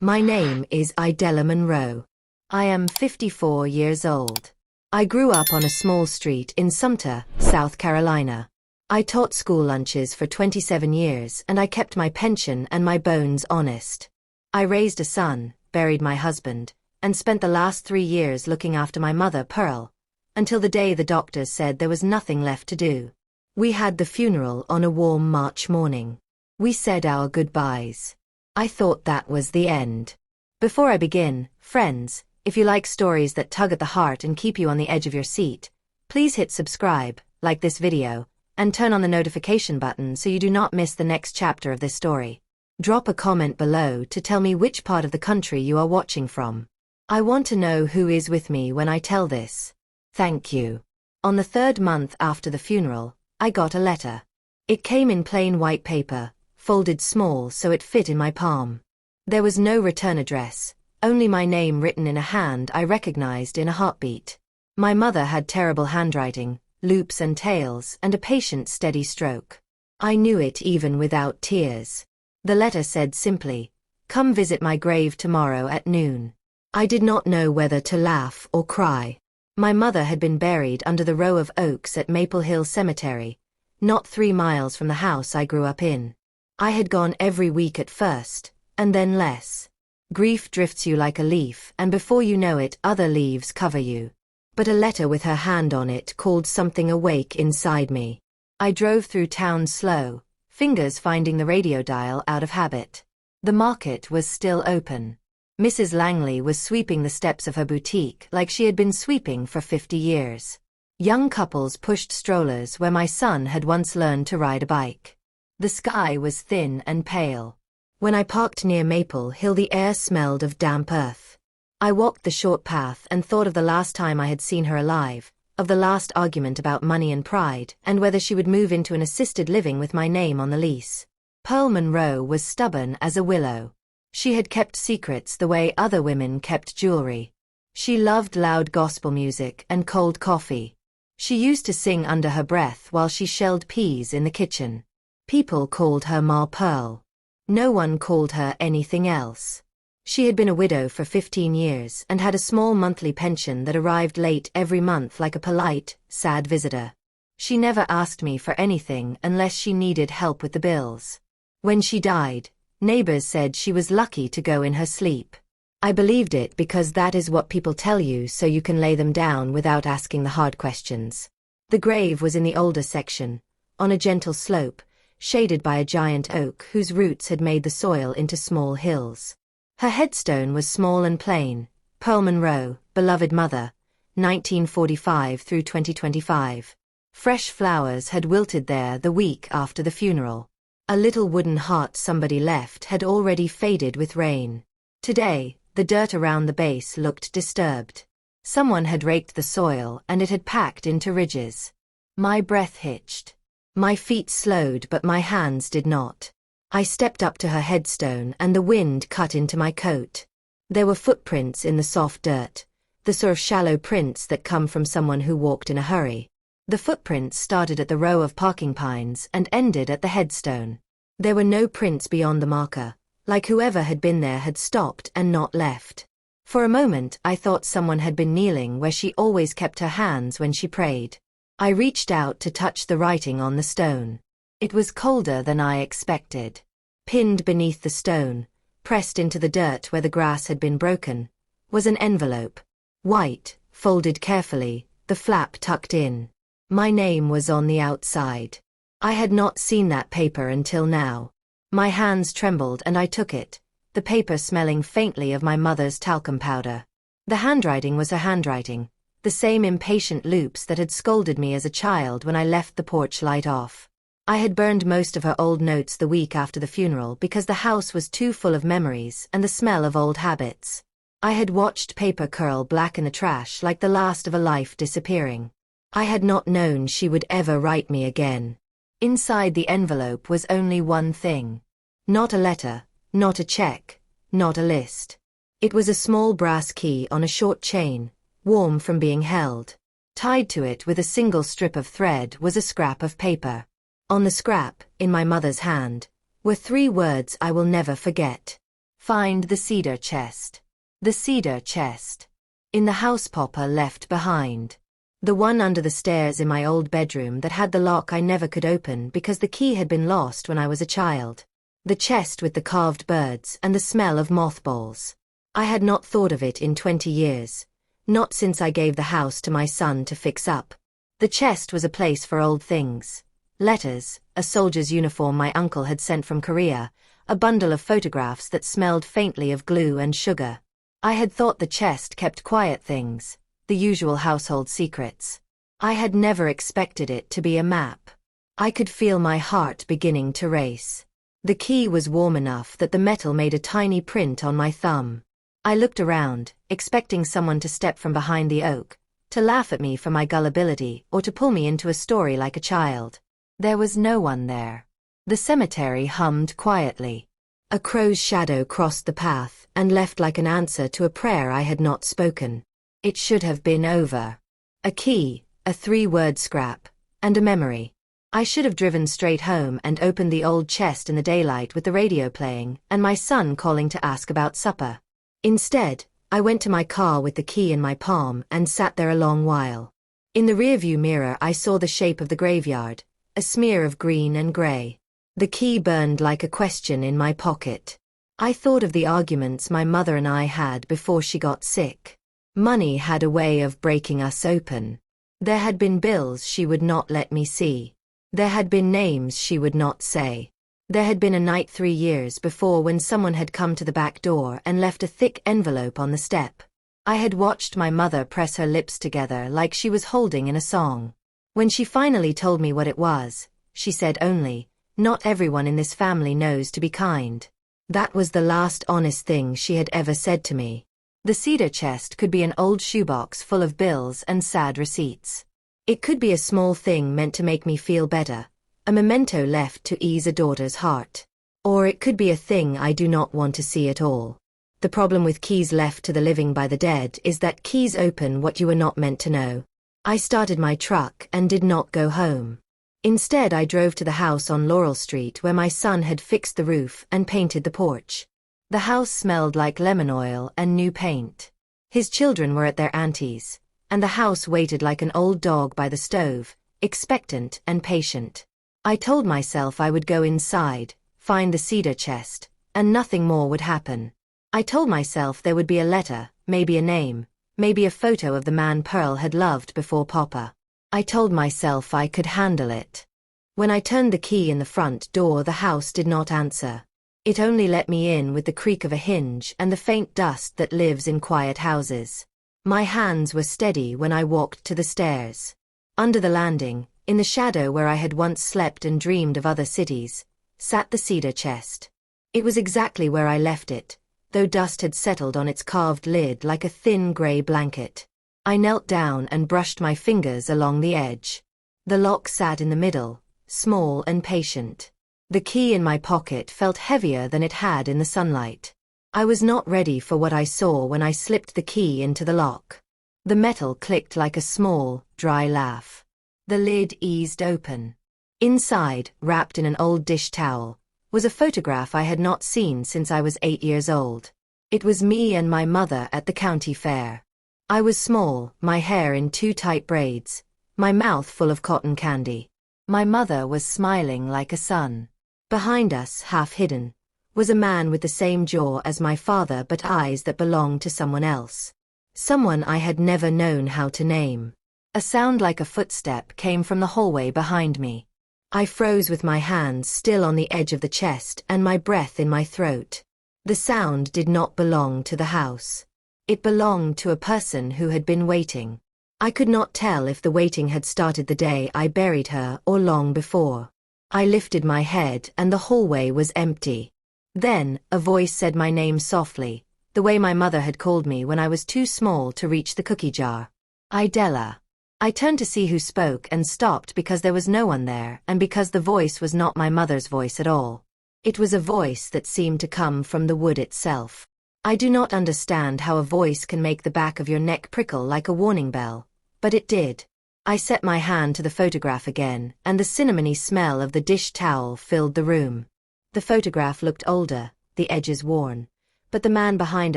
My name is Idella Monroe. I am 54 years old. I grew up on a small street in Sumter, South Carolina. I taught school lunches for 27 years and I kept my pension and my bones honest. I raised a son, buried my husband, and spent the last 3 years looking after my mother, Pearl, until the day the doctors said there was nothing left to do. We had the funeral on a warm March morning. We said our goodbyes. I thought that was the end. Before I begin, friends, if you like stories that tug at the heart and keep you on the edge of your seat, please hit subscribe, like this video, and turn on the notification button so you do not miss the next chapter of this story. Drop a comment below to tell me which part of the country you are watching from. I want to know who is with me when I tell this. Thank you. On the 3rd month after the funeral, I got a letter. It came in plain white paper, folded small so it fit in my palm. There was no return address, only my name written in a hand I recognized in a heartbeat. My mother had terrible handwriting, loops and tails, and a patient steady stroke. I knew it even without tears. The letter said simply, "Come visit my grave tomorrow at noon." I did not know whether to laugh or cry. My mother had been buried under the row of oaks at Maple Hill Cemetery, not 3 miles from the house I grew up in. I had gone every week at first, and then less. Grief drifts you like a leaf, and before you know it, other leaves cover you. But a letter with her hand on it called something awake inside me. I drove through town slow, fingers finding the radio dial out of habit. The market was still open. Mrs. Langley was sweeping the steps of her boutique like she had been sweeping for 50 years. Young couples pushed strollers where my son had once learned to ride a bike. The sky was thin and pale. When I parked near Maple Hill, the air smelled of damp earth. I walked the short path and thought of the last time I had seen her alive, of the last argument about money and pride, and whether she would move into an assisted living with my name on the lease. Pearl Monroe was stubborn as a willow. She had kept secrets the way other women kept jewelry. She loved loud gospel music and cold coffee. She used to sing under her breath while she shelled peas in the kitchen. People called her Ma Pearl. No one called her anything else. She had been a widow for 15 years and had a small monthly pension that arrived late every month like a polite, sad visitor. She never asked me for anything unless she needed help with the bills. When she died, neighbors said she was lucky to go in her sleep. I believed it because that is what people tell you so you can lay them down without asking the hard questions. The grave was in the older section, on a gentle slope, shaded by a giant oak whose roots had made the soil into small hills. Her headstone was small and plain: Pearl Monroe, beloved mother, 1945 through 2025. Fresh flowers had wilted there the week after the funeral. A little wooden heart somebody left had already faded with rain. Today, the dirt around the base looked disturbed. Someone had raked the soil and it had packed into ridges. My breath hitched. My feet slowed but my hands did not. I stepped up to her headstone and the wind cut into my coat. There were footprints in the soft dirt, the sort of shallow prints that come from someone who walked in a hurry. The footprints started at the row of parking pines and ended at the headstone. There were no prints beyond the marker, like whoever had been there had stopped and not left. For a moment I thought someone had been kneeling where she always kept her hands when she prayed. I reached out to touch the writing on the stone. It was colder than I expected. Pinned beneath the stone, pressed into the dirt where the grass had been broken, was an envelope. White, folded carefully, the flap tucked in. My name was on the outside. I had not seen that paper until now. My hands trembled and I took it, the paper smelling faintly of my mother's talcum powder. The handwriting was her handwriting, the same impatient loops that had scolded me as a child when I left the porch light off. I had burned most of her old notes the week after the funeral because the house was too full of memories and the smell of old habits. I had watched paper curl black in the trash like the last of a life disappearing. I had not known she would ever write me again. Inside the envelope was only one thing. Not a letter, not a check, not a list. It was a small brass key on a short chain, warm from being held. Tied to it with a single strip of thread was a scrap of paper. On the scrap, in my mother's hand, were 3 words I will never forget. Find the cedar chest. The cedar chest. In the house Papa left behind. The one under the stairs in my old bedroom that had the lock I never could open because the key had been lost when I was a child. The chest with the carved birds and the smell of mothballs. I had not thought of it in 20 years. Not since I gave the house to my son to fix up. The chest was a place for old things. Letters, a soldier's uniform my uncle had sent from Korea, a bundle of photographs that smelled faintly of glue and sugar. I had thought the chest kept quiet things, the usual household secrets. I had never expected it to be a map. I could feel my heart beginning to race. The key was warm enough that the metal made a tiny print on my thumb. I looked around, expecting someone to step from behind the oak, to laugh at me for my gullibility or to pull me into a story like a child. There was no one there. The cemetery hummed quietly. A crow's shadow crossed the path and left like an answer to a prayer I had not spoken. It should have been over. A key, a 3-word scrap, and a memory. I should have driven straight home and opened the old chest in the daylight with the radio playing and my son calling to ask about supper. Instead, I went to my car with the key in my palm and sat there a long while. In the rearview mirror I saw the shape of the graveyard, a smear of green and gray. The key burned like a question in my pocket. I thought of the arguments my mother and I had before she got sick. Money had a way of breaking us open. There had been bills she would not let me see. There had been names she would not say. There had been a night 3 years before when someone had come to the back door and left a thick envelope on the step. I had watched my mother press her lips together like she was holding in a song. When she finally told me what it was, she said only, "Not everyone in this family knows to be kind." That was the last honest thing she had ever said to me. The cedar chest could be an old shoebox full of bills and sad receipts. It could be a small thing meant to make me feel better, a memento left to ease a daughter's heart. Or it could be a thing I do not want to see at all. The problem with keys left to the living by the dead is that keys open what you are not meant to know. I started my truck and did not go home. Instead I drove to the house on Laurel Street where my son had fixed the roof and painted the porch. The house smelled like lemon oil and new paint. His children were at their auntie's, and the house waited like an old dog by the stove, expectant and patient. I told myself I would go inside, find the cedar chest, and nothing more would happen. I told myself there would be a letter, maybe a name, maybe a photo of the man Pearl had loved before Papa. I told myself I could handle it. When I turned the key in the front door, the house did not answer. It only let me in with the creak of a hinge and the faint dust that lives in quiet houses. My hands were steady when I walked to the stairs. Under the landing, in the shadow where I had once slept and dreamed of other cities, sat the cedar chest. It was exactly where I left it, though dust had settled on its carved lid like a thin gray blanket. I knelt down and brushed my fingers along the edge. The lock sat in the middle, small and patient. The key in my pocket felt heavier than it had in the sunlight. I was not ready for what I saw when I slipped the key into the lock. The metal clicked like a small, dry laugh. The lid eased open. Inside, wrapped in an old dish towel, was a photograph I had not seen since I was 8 years old. It was me and my mother at the county fair. I was small, my hair in 2 tight braids, my mouth full of cotton candy. My mother was smiling like a sun. Behind us, half hidden, was a man with the same jaw as my father but eyes that belonged to someone else. Someone I had never known how to name. A sound like a footstep came from the hallway behind me. I froze with my hands still on the edge of the chest and my breath in my throat. The sound did not belong to the house. It belonged to a person who had been waiting. I could not tell if the waiting had started the day I buried her or long before. I lifted my head and the hallway was empty. Then, a voice said my name softly, the way my mother had called me when I was too small to reach the cookie jar. Idella. I turned to see who spoke and stopped because there was no one there and because the voice was not my mother's voice at all. It was a voice that seemed to come from the wood itself. I do not understand how a voice can make the back of your neck prickle like a warning bell, but it did. I set my hand to the photograph again, and the cinnamony smell of the dish towel filled the room. The photograph looked older, the edges worn, but the man behind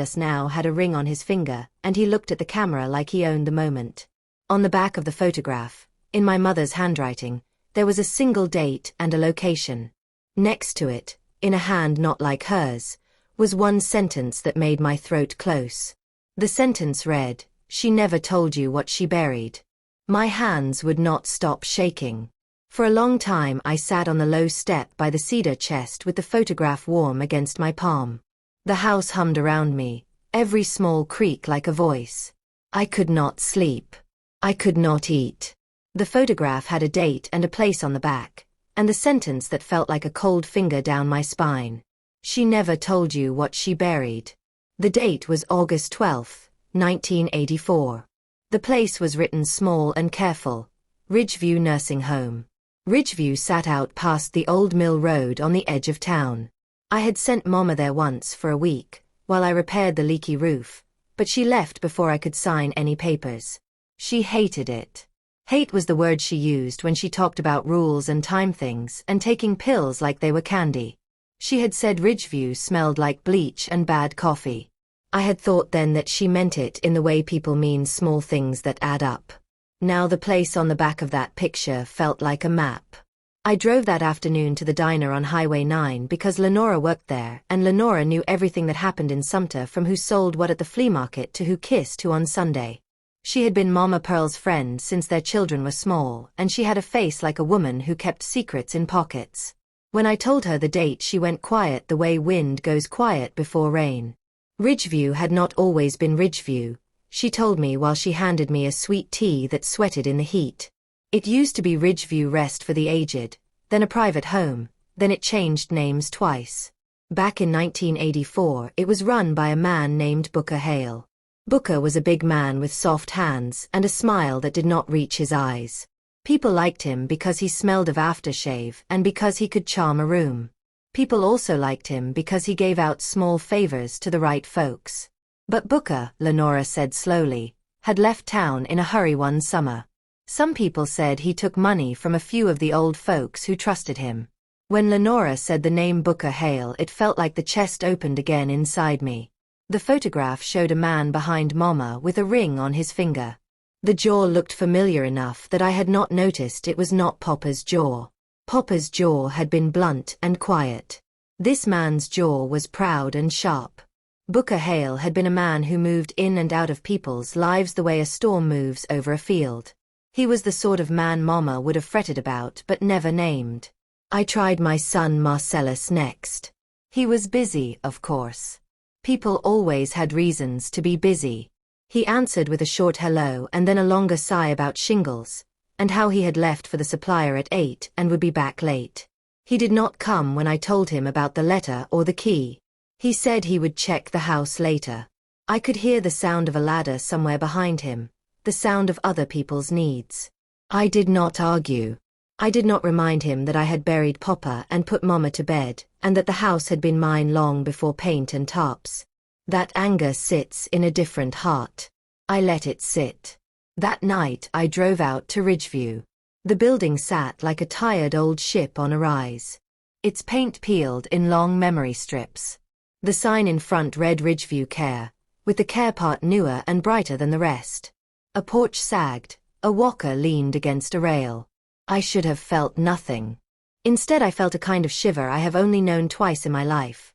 us now had a ring on his finger, and he looked at the camera like he owned the moment. On the back of the photograph, in my mother's handwriting, there was a single date and a location. Next to it, in a hand not like hers, was one sentence that made my throat close. The sentence read, "She never told you what she buried." My hands would not stop shaking. For a long time I sat on the low step by the cedar chest with the photograph warm against my palm. The house hummed around me, every small creak like a voice. I could not sleep. I could not eat. The photograph had a date and a place on the back, and the sentence that felt like a cold finger down my spine. She never told you what she buried. The date was August 12, 1984. The place was written small and careful, Ridgeview Nursing Home. Ridgeview sat out past the old mill road on the edge of town. I had sent Mama there once for a week, while I repaired the leaky roof, but she left before I could sign any papers. She hated it. Hate was the word she used when she talked about rules and time things and taking pills like they were candy. She had said Ridgeview smelled like bleach and bad coffee. I had thought then that she meant it in the way people mean small things that add up. Now the place on the back of that picture felt like a map. I drove that afternoon to the diner on Highway 9 because Lenora worked there, and Lenora knew everything that happened in Sumter, from who sold what at the flea market to who kissed who on Sunday. She had been Mama Pearl's friend since their children were small, and she had a face like a woman who kept secrets in pockets. When I told her the date, she went quiet the way wind goes quiet before rain. Ridgeview had not always been Ridgeview, she told me while she handed me a sweet tea that sweated in the heat. It used to be Ridgeview Rest for the Aged, then a private home, then it changed names twice. Back in 1984, it was run by a man named Booker Hale. Booker was a big man with soft hands and a smile that did not reach his eyes. People liked him because he smelled of aftershave and because he could charm a room. People also liked him because he gave out small favors to the right folks. But Booker, Lenora said slowly, had left town in a hurry one summer. Some people said he took money from a few of the old folks who trusted him. When Lenora said the name Booker Hale, it felt like the chest opened again inside me. The photograph showed a man behind Mama with a ring on his finger. The jaw looked familiar enough that I had not noticed it was not Papa's jaw. Papa's jaw had been blunt and quiet. This man's jaw was proud and sharp. Booker Hale had been a man who moved in and out of people's lives the way a storm moves over a field. He was the sort of man Mama would have fretted about but never named. I tried my son Marcellus next. He was busy, of course. People always had reasons to be busy. He answered with a short hello and then a longer sigh about shingles, and how he had left for the supplier at 8 and would be back late. He did not come when I told him about the letter or the key. He said he would check the house later. I could hear the sound of a ladder somewhere behind him, the sound of other people's needs. I did not argue. I did not remind him that I had buried Papa and put Mama to bed, and that the house had been mine long before paint and tarps. That anger sits in a different heart. I let it sit. That night I drove out to Ridgeview. The building sat like a tired old ship on a rise. Its paint peeled in long memory strips. The sign in front read Ridgeview Care, with the care part newer and brighter than the rest. A porch sagged, a walker leaned against a rail. I should have felt nothing. Instead I felt a kind of shiver I have only known twice in my life.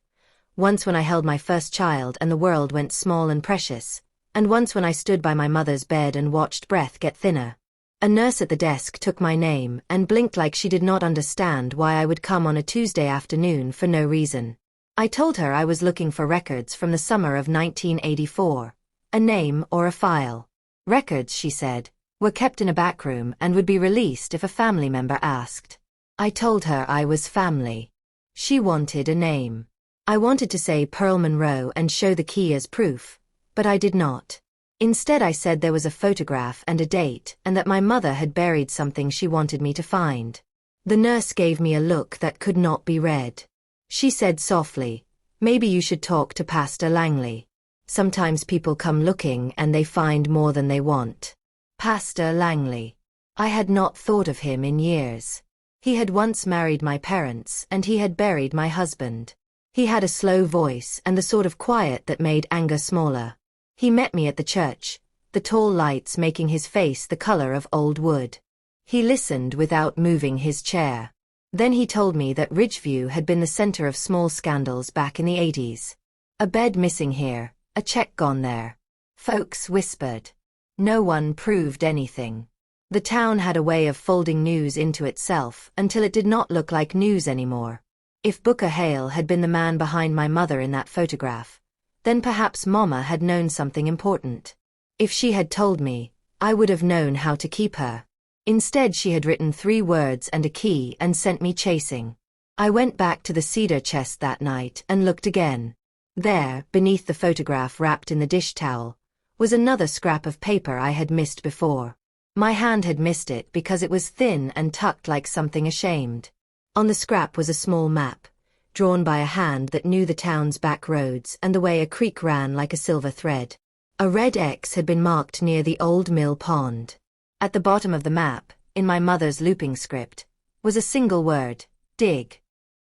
Once when I held my first child and the world went small and precious, and once when I stood by my mother's bed and watched breath get thinner. A nurse at the desk took my name and blinked like she did not understand why I would come on a Tuesday afternoon for no reason. I told her I was looking for records from the summer of 1984. A name or a file. Records, she said, were kept in a back room and would be released if a family member asked. I told her I was family. She wanted a name. I wanted to say Pearl Monroe and show the key as proof, but I did not. Instead I said there was a photograph and a date and that my mother had buried something she wanted me to find. The nurse gave me a look that could not be read. She said softly, "Maybe you should talk to Pastor Langley. Sometimes people come looking and they find more than they want." Pastor Langley. I had not thought of him in years. He had once married my parents and he had buried my husband. He had a slow voice and the sort of quiet that made anger smaller. He met me at the church, the tall lights making his face the color of old wood. He listened without moving his chair. Then he told me that Ridgeview had been the center of small scandals back in the 80s. A bed missing here, a check gone there. Folks whispered. No one proved anything. The town had a way of folding news into itself until it did not look like news anymore. If Booker Hale had been the man behind my mother in that photograph, then perhaps Mama had known something important. If she had told me, I would have known how to keep her. Instead she had written 3 words and a key and sent me chasing. I went back to the cedar chest that night and looked again. There, beneath the photograph wrapped in the dish towel, was another scrap of paper I had missed before. My hand had missed it because it was thin and tucked like something ashamed. On the scrap was a small map, drawn by a hand that knew the town's back roads and the way a creek ran like a silver thread. A red X had been marked near the old mill pond. At the bottom of the map, in my mother's looping script, was a single word, dig.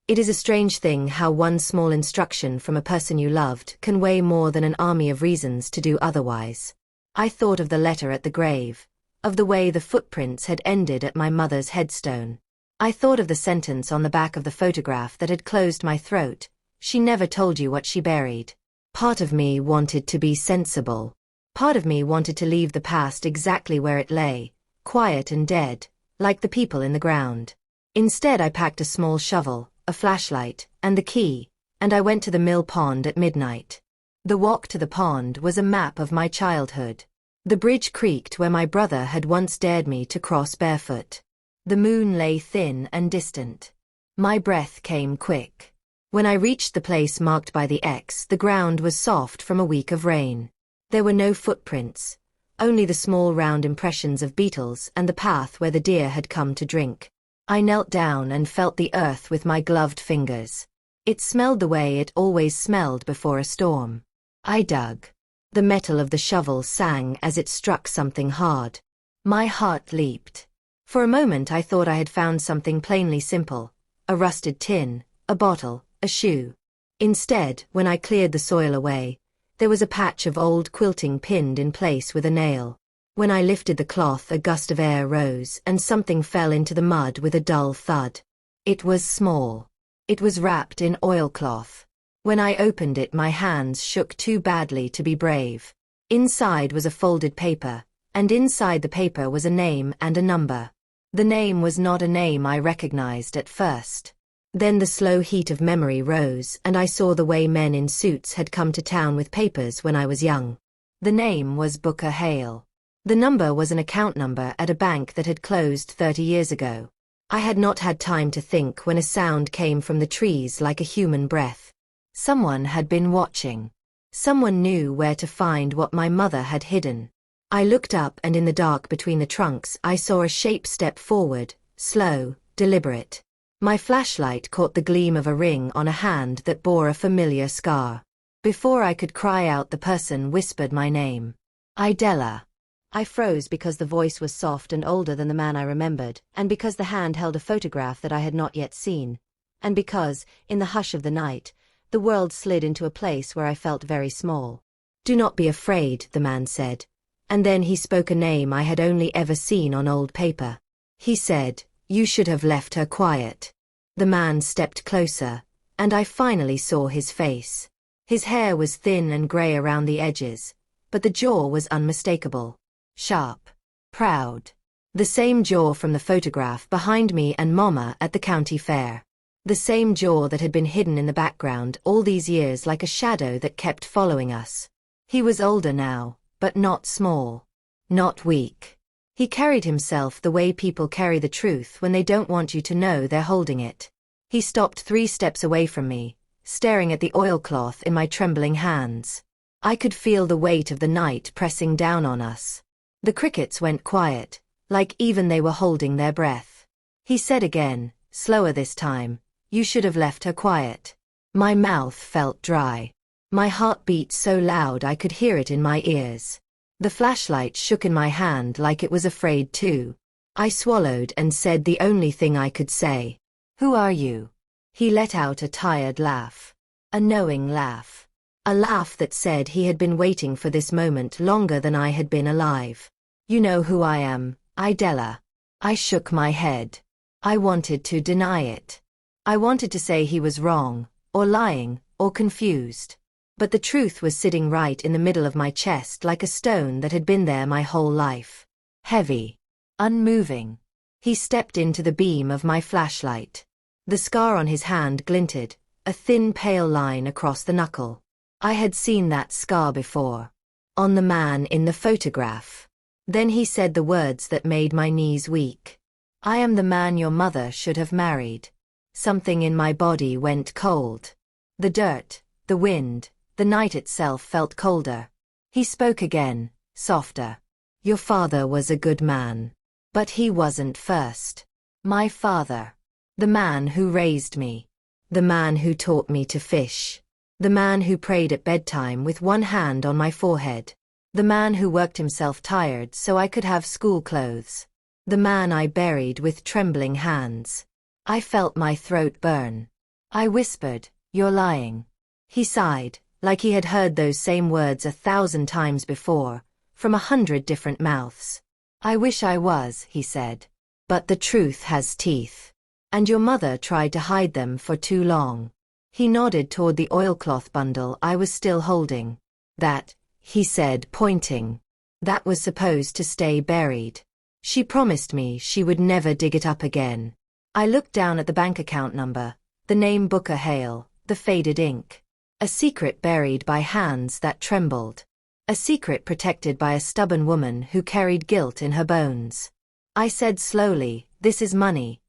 It is a strange thing how one small instruction from a person you loved can weigh more than an army of reasons to do otherwise. I thought of the letter at the grave, of the way the footprints had ended at my mother's headstone. I thought of the sentence on the back of the photograph that had closed my throat, she never told you what she buried. Part of me wanted to be sensible. Part of me wanted to leave the past exactly where it lay, quiet and dead, like the people in the ground. Instead I packed a small shovel, a flashlight, and the key, and I went to the mill pond at midnight. The walk to the pond was a map of my childhood. The bridge creaked where my brother had once dared me to cross barefoot. The moon lay thin and distant. My breath came quick. When I reached the place marked by the X, the ground was soft from a week of rain. There were no footprints, only the small round impressions of beetles and the path where the deer had come to drink. I knelt down and felt the earth with my gloved fingers. It smelled the way it always smelled before a storm. I dug. The metal of the shovel sang as it struck something hard. My heart leaped. For a moment I thought I had found something plainly simple, a rusted tin, a bottle, a shoe. Instead, when I cleared the soil away, there was a patch of old quilting pinned in place with a nail. When I lifted the cloth, a gust of air rose and something fell into the mud with a dull thud. It was small. It was wrapped in oilcloth. When I opened it, my hands shook too badly to be brave. Inside was a folded paper, and inside the paper was a name and a number. The name was not a name I recognized at first. Then the slow heat of memory rose and I saw the way men in suits had come to town with papers when I was young. The name was Booker Hale. The number was an account number at a bank that had closed 30 years ago. I had not had time to think when a sound came from the trees like a human breath. Someone had been watching. Someone knew where to find what my mother had hidden. I looked up and in the dark between the trunks I saw a shape step forward, slow, deliberate. My flashlight caught the gleam of a ring on a hand that bore a familiar scar. Before I could cry out, the person whispered my name. Idella. I froze because the voice was soft and older than the man I remembered, and because the hand held a photograph that I had not yet seen, and because, in the hush of the night, the world slid into a place where I felt very small. Do not be afraid, the man said. And then he spoke a name I had only ever seen on old paper. He said, "You should have left her quiet." The man stepped closer, and I finally saw his face. His hair was thin and gray around the edges, but the jaw was unmistakable. Sharp. Proud. The same jaw from the photograph behind me and Mama at the county fair. The same jaw that had been hidden in the background all these years like a shadow that kept following us. He was older now, but not small. Not weak. He carried himself the way people carry the truth when they don't want you to know they're holding it. He stopped 3 steps away from me, staring at the oilcloth in my trembling hands. I could feel the weight of the night pressing down on us. The crickets went quiet, like even they were holding their breath. He said again, slower this time, "You should have left her quiet." My mouth felt dry. My heart beat so loud I could hear it in my ears. The flashlight shook in my hand like it was afraid too. I swallowed and said the only thing I could say. "Who are you?" He let out a tired laugh. A knowing laugh. A laugh that said he had been waiting for this moment longer than I had been alive. You know who I am, Idella. I shook my head. I wanted to deny it. I wanted to say he was wrong, or lying, or confused. But the truth was sitting right in the middle of my chest like a stone that had been there my whole life. Heavy. Unmoving. He stepped into the beam of my flashlight. The scar on his hand glinted, a thin pale line across the knuckle. I had seen that scar before. On the man in the photograph. Then he said the words that made my knees weak. I am the man your mother should have married. Something in my body went cold. The dirt, the wind, the night itself felt colder. He spoke again, softer. Your father was a good man. But he wasn't first. My father. The man who raised me. The man who taught me to fish. The man who prayed at bedtime with one hand on my forehead. The man who worked himself tired so I could have school clothes. The man I buried with trembling hands. I felt my throat burn. I whispered, "You're lying." He sighed, like he had heard those same words 1,000 times before, from 100 different mouths. "I wish I was," he said. "But the truth has teeth. And your mother tried to hide them for too long." He nodded toward the oilcloth bundle I was still holding. "That," he said, pointing. "That was supposed to stay buried. She promised me she would never dig it up again." I looked down at the bank account number, the name Booker Hale, the faded ink. A secret buried by hands that trembled. A secret protected by a stubborn woman who carried guilt in her bones. I said slowly, "This is money.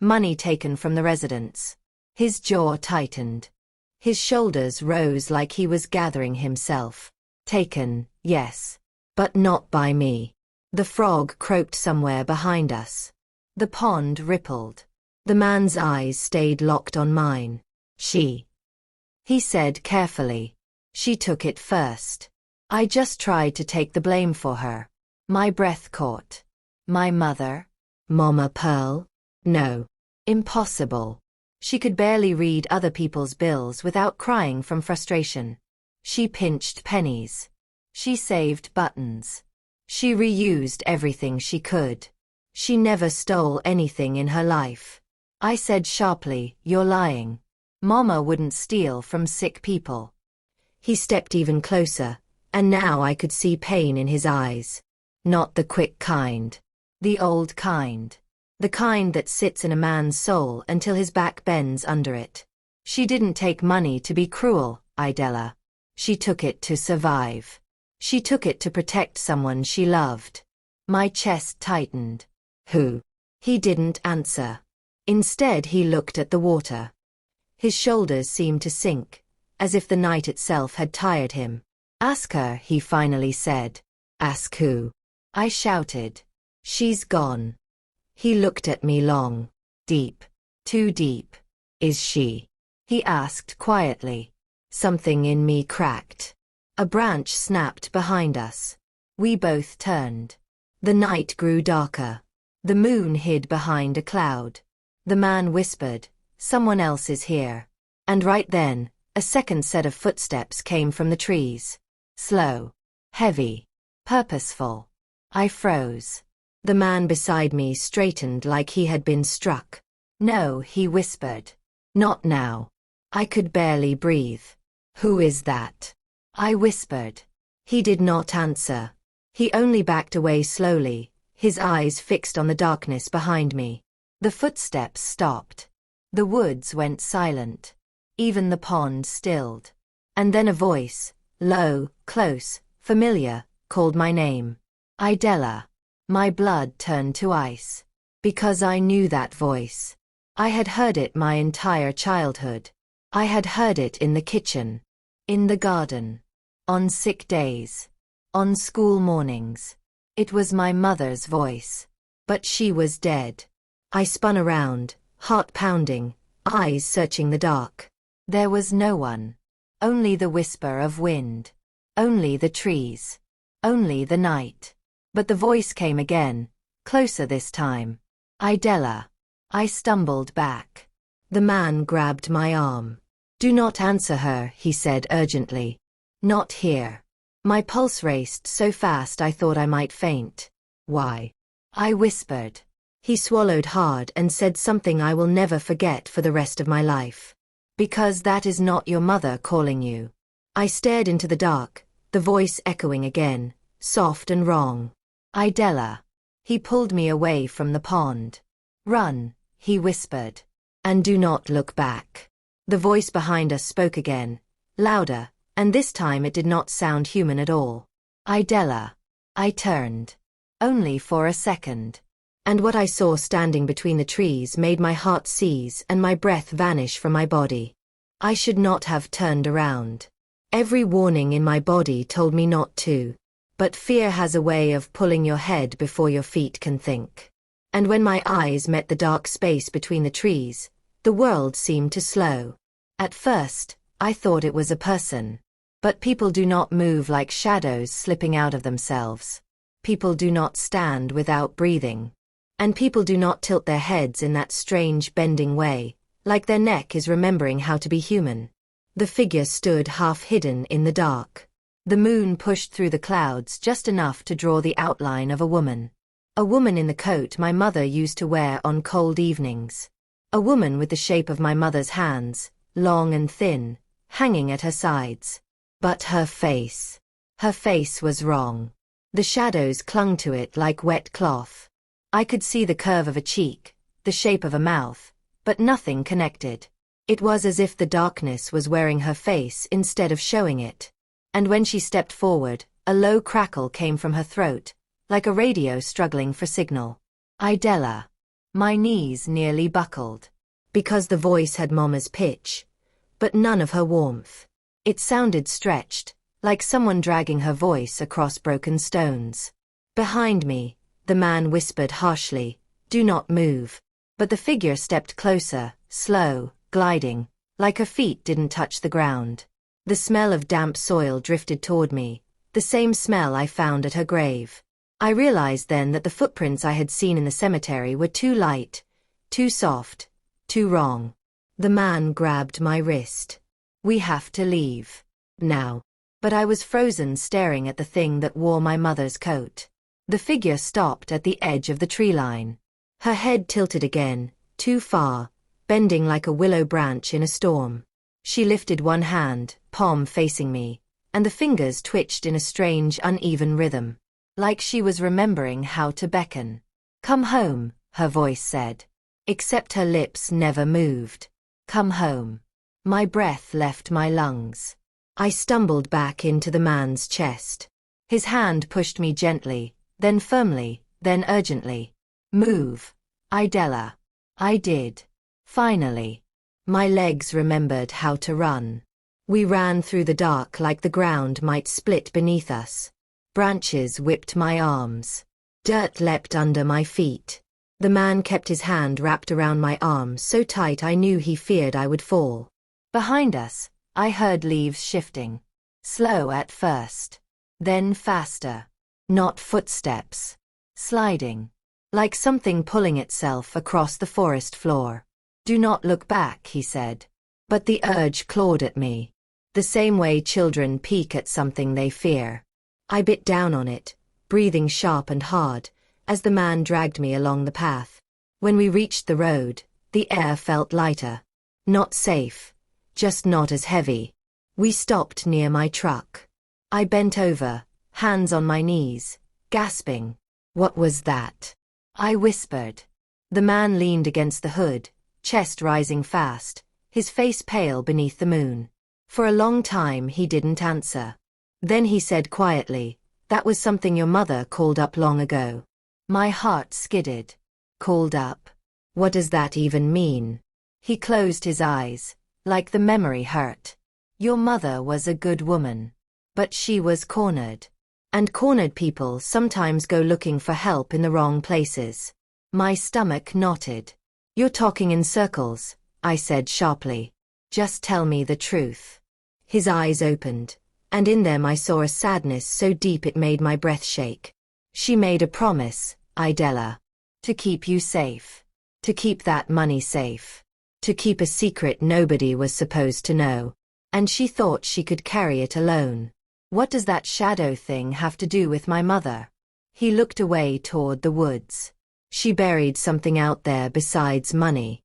Money taken from the residents." His jaw tightened. His shoulders rose like he was gathering himself. "Taken, yes. But not by me." The frog croaked somewhere behind us. The pond rippled. The man's eyes stayed locked on mine. "She," he said carefully. "She took it first. I just tried to take the blame for her." My breath caught. My mother? Mama Pearl? No. Impossible. She could barely read other people's bills without crying from frustration. She pinched pennies. She saved buttons. She reused everything she could. She never stole anything in her life. I said sharply, "You're lying. Mama wouldn't steal from sick people." He stepped even closer, and now I could see pain in his eyes. Not the quick kind. The old kind. The kind that sits in a man's soul until his back bends under it. She didn't take money to be cruel, Idella. She took it to survive. She took it to protect someone she loved. My chest tightened. "Who?" He didn't answer. Instead he looked at the water. His shoulders seemed to sink, as if the night itself had tired him. "Ask her," he finally said. "Ask who?" I shouted. "She's gone." He looked at me long. "Deep. Too deep. Is she?" he asked quietly. Something in me cracked. A branch snapped behind us. We both turned. The night grew darker. The moon hid behind a cloud. The man whispered, "Someone else is here." And right then, a second set of footsteps came from the trees. Slow. Heavy. Purposeful. I froze. The man beside me straightened like he had been struck. "No," he whispered. "Not now." I could barely breathe. "Who is that?" I whispered. He did not answer. He only backed away slowly, his eyes fixed on the darkness behind me. The footsteps stopped. The woods went silent. Even the pond stilled. And then a voice, low, close, familiar, called my name. Idella. My blood turned to ice. Because I knew that voice. I had heard it my entire childhood. I had heard it in the kitchen. In the garden. On sick days. On school mornings. It was my mother's voice. But she was dead. I spun around, heart pounding, eyes searching the dark. There was no one. Only the whisper of wind. Only the trees. Only the night. But the voice came again, closer this time. Idella. I stumbled back. The man grabbed my arm. Do not answer her, he said urgently. Not here. My pulse raced so fast I thought I might faint. Why? I whispered. He swallowed hard and said something I will never forget for the rest of my life. Because that is not your mother calling you. I stared into the dark, the voice echoing again, soft and wrong. Idella. He pulled me away from the pond. Run, he whispered. And do not look back. The voice behind us spoke again, louder, and this time it did not sound human at all. Idella. I turned. Only for a second. And what I saw standing between the trees made my heart seize and my breath vanish from my body. I should not have turned around. Every warning in my body told me not to. But fear has a way of pulling your head before your feet can think. And when my eyes met the dark space between the trees, the world seemed to slow. At first, I thought it was a person. But people do not move like shadows slipping out of themselves. People do not stand without breathing. And people do not tilt their heads in that strange bending way, like their neck is remembering how to be human. The figure stood half hidden in the dark. The moon pushed through the clouds just enough to draw the outline of a woman. A woman in the coat my mother used to wear on cold evenings. A woman with the shape of my mother's hands, long and thin, hanging at her sides. But her face was wrong. The shadows clung to it like wet cloth. I could see the curve of a cheek, the shape of a mouth, but nothing connected. It was as if the darkness was wearing her face instead of showing it. And when she stepped forward, a low crackle came from her throat, like a radio struggling for signal. Idella. My knees nearly buckled. Because the voice had Mama's pitch, but none of her warmth. It sounded stretched, like someone dragging her voice across broken stones. Behind me, the man whispered harshly, "Do not move." But the figure stepped closer, slow, gliding, like her feet didn't touch the ground. The smell of damp soil drifted toward me, the same smell I found at her grave. I realized then that the footprints I had seen in the cemetery were too light, too soft, too wrong. The man grabbed my wrist. "We have to leave. Now." But I was frozen staring at the thing that wore my mother's coat. The figure stopped at the edge of the tree line. Her head tilted again, too far, bending like a willow branch in a storm. She lifted one hand, palm facing me, and the fingers twitched in a strange, uneven rhythm. Like she was remembering how to beckon. "Come home," her voice said. Except her lips never moved. "Come home." My breath left my lungs. I stumbled back into the man's chest. His hand pushed me gently, then firmly, then urgently. "Move, Idella." I did. Finally. My legs remembered how to run. We ran through the dark like the ground might split beneath us. Branches whipped my arms. Dirt leapt under my feet. The man kept his hand wrapped around my arm so tight I knew he feared I would fall. Behind us, I heard leaves shifting. Slow at first. Then faster. Not footsteps. Sliding. Like something pulling itself across the forest floor. "Do not look back," he said. But the urge clawed at me. The same way children peek at something they fear. I bit down on it, breathing sharp and hard, as the man dragged me along the path. When we reached the road, the air felt lighter. Not safe, just not as heavy. We stopped near my truck. I bent over, hands on my knees, gasping. "What was that?" I whispered. The man leaned against the hood, chest rising fast, his face pale beneath the moon. For a long time he didn't answer. Then he said quietly, "That was something your mother called up long ago." My heart skidded. Called up? What does that even mean? He closed his eyes, like the memory hurt. "Your mother was a good woman. But she was cornered. And cornered people sometimes go looking for help in the wrong places." My stomach knotted. "You're talking in circles," I said sharply. "Just tell me the truth." His eyes opened, and in them I saw a sadness so deep it made my breath shake. "She made a promise, Idella. To keep you safe. To keep that money safe. To keep a secret nobody was supposed to know. And she thought she could carry it alone. What does that shadow thing have to do with my mother? He looked away toward the woods. She buried something out there besides money.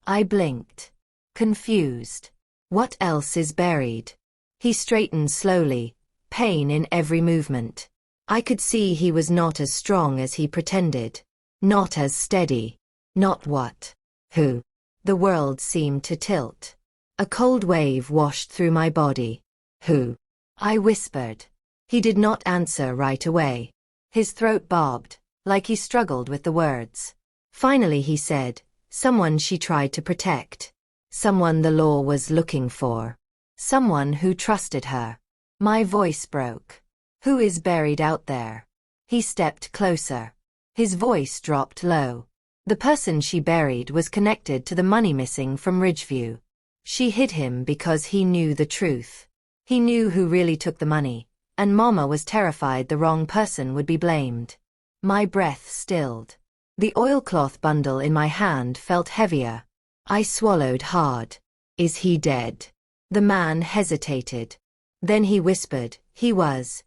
I blinked. Confused. What else is buried? He straightened slowly, pain in every movement. I could see he was not as strong as he pretended. Not as steady. Not what? Who? The world seemed to tilt. A cold wave washed through my body. Who? I whispered. He did not answer right away. His throat bobbed, like he struggled with the words. Finally he said, someone she tried to protect. Someone the law was looking for. Someone who trusted her. My voice broke. Who is buried out there? He stepped closer. His voice dropped low. The person she buried was connected to the money missing from Ridgeview. She hid him because he knew the truth. He knew who really took the money, and Mama was terrified the wrong person would be blamed. My breath stilled. The oilcloth bundle in my hand felt heavier. I swallowed hard. Is he dead? The man hesitated. Then he whispered, he was.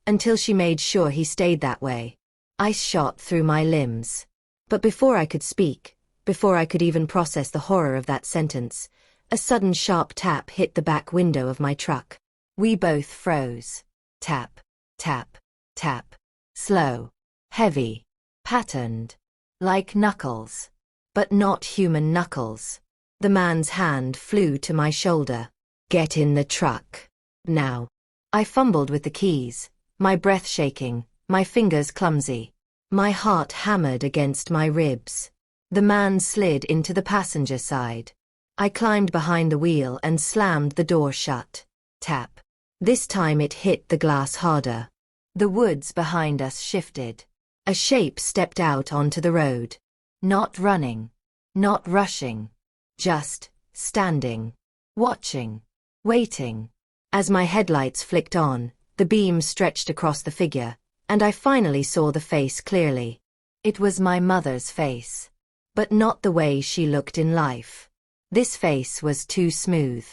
Until she made sure he stayed that way. Ice shot through my limbs. But before I could speak, before I could even process the horror of that sentence, a sudden sharp tap hit the back window of my truck. We both froze. Tap, tap, tap. Slow, heavy, patterned. Like knuckles. But not human knuckles. The man's hand flew to my shoulder. Get in the truck. Now. I fumbled with the keys, my breath shaking, my fingers clumsy. My heart hammered against my ribs. The man slid into the passenger side. I climbed behind the wheel and slammed the door shut. Tap. This time it hit the glass harder. The woods behind us shifted. A shape stepped out onto the road. Not running. Not rushing. Just standing. Watching. Waiting. As my headlights flicked on, the beam stretched across the figure, and I finally saw the face clearly. It was my mother's face. But not the way she looked in life. This face was too smooth.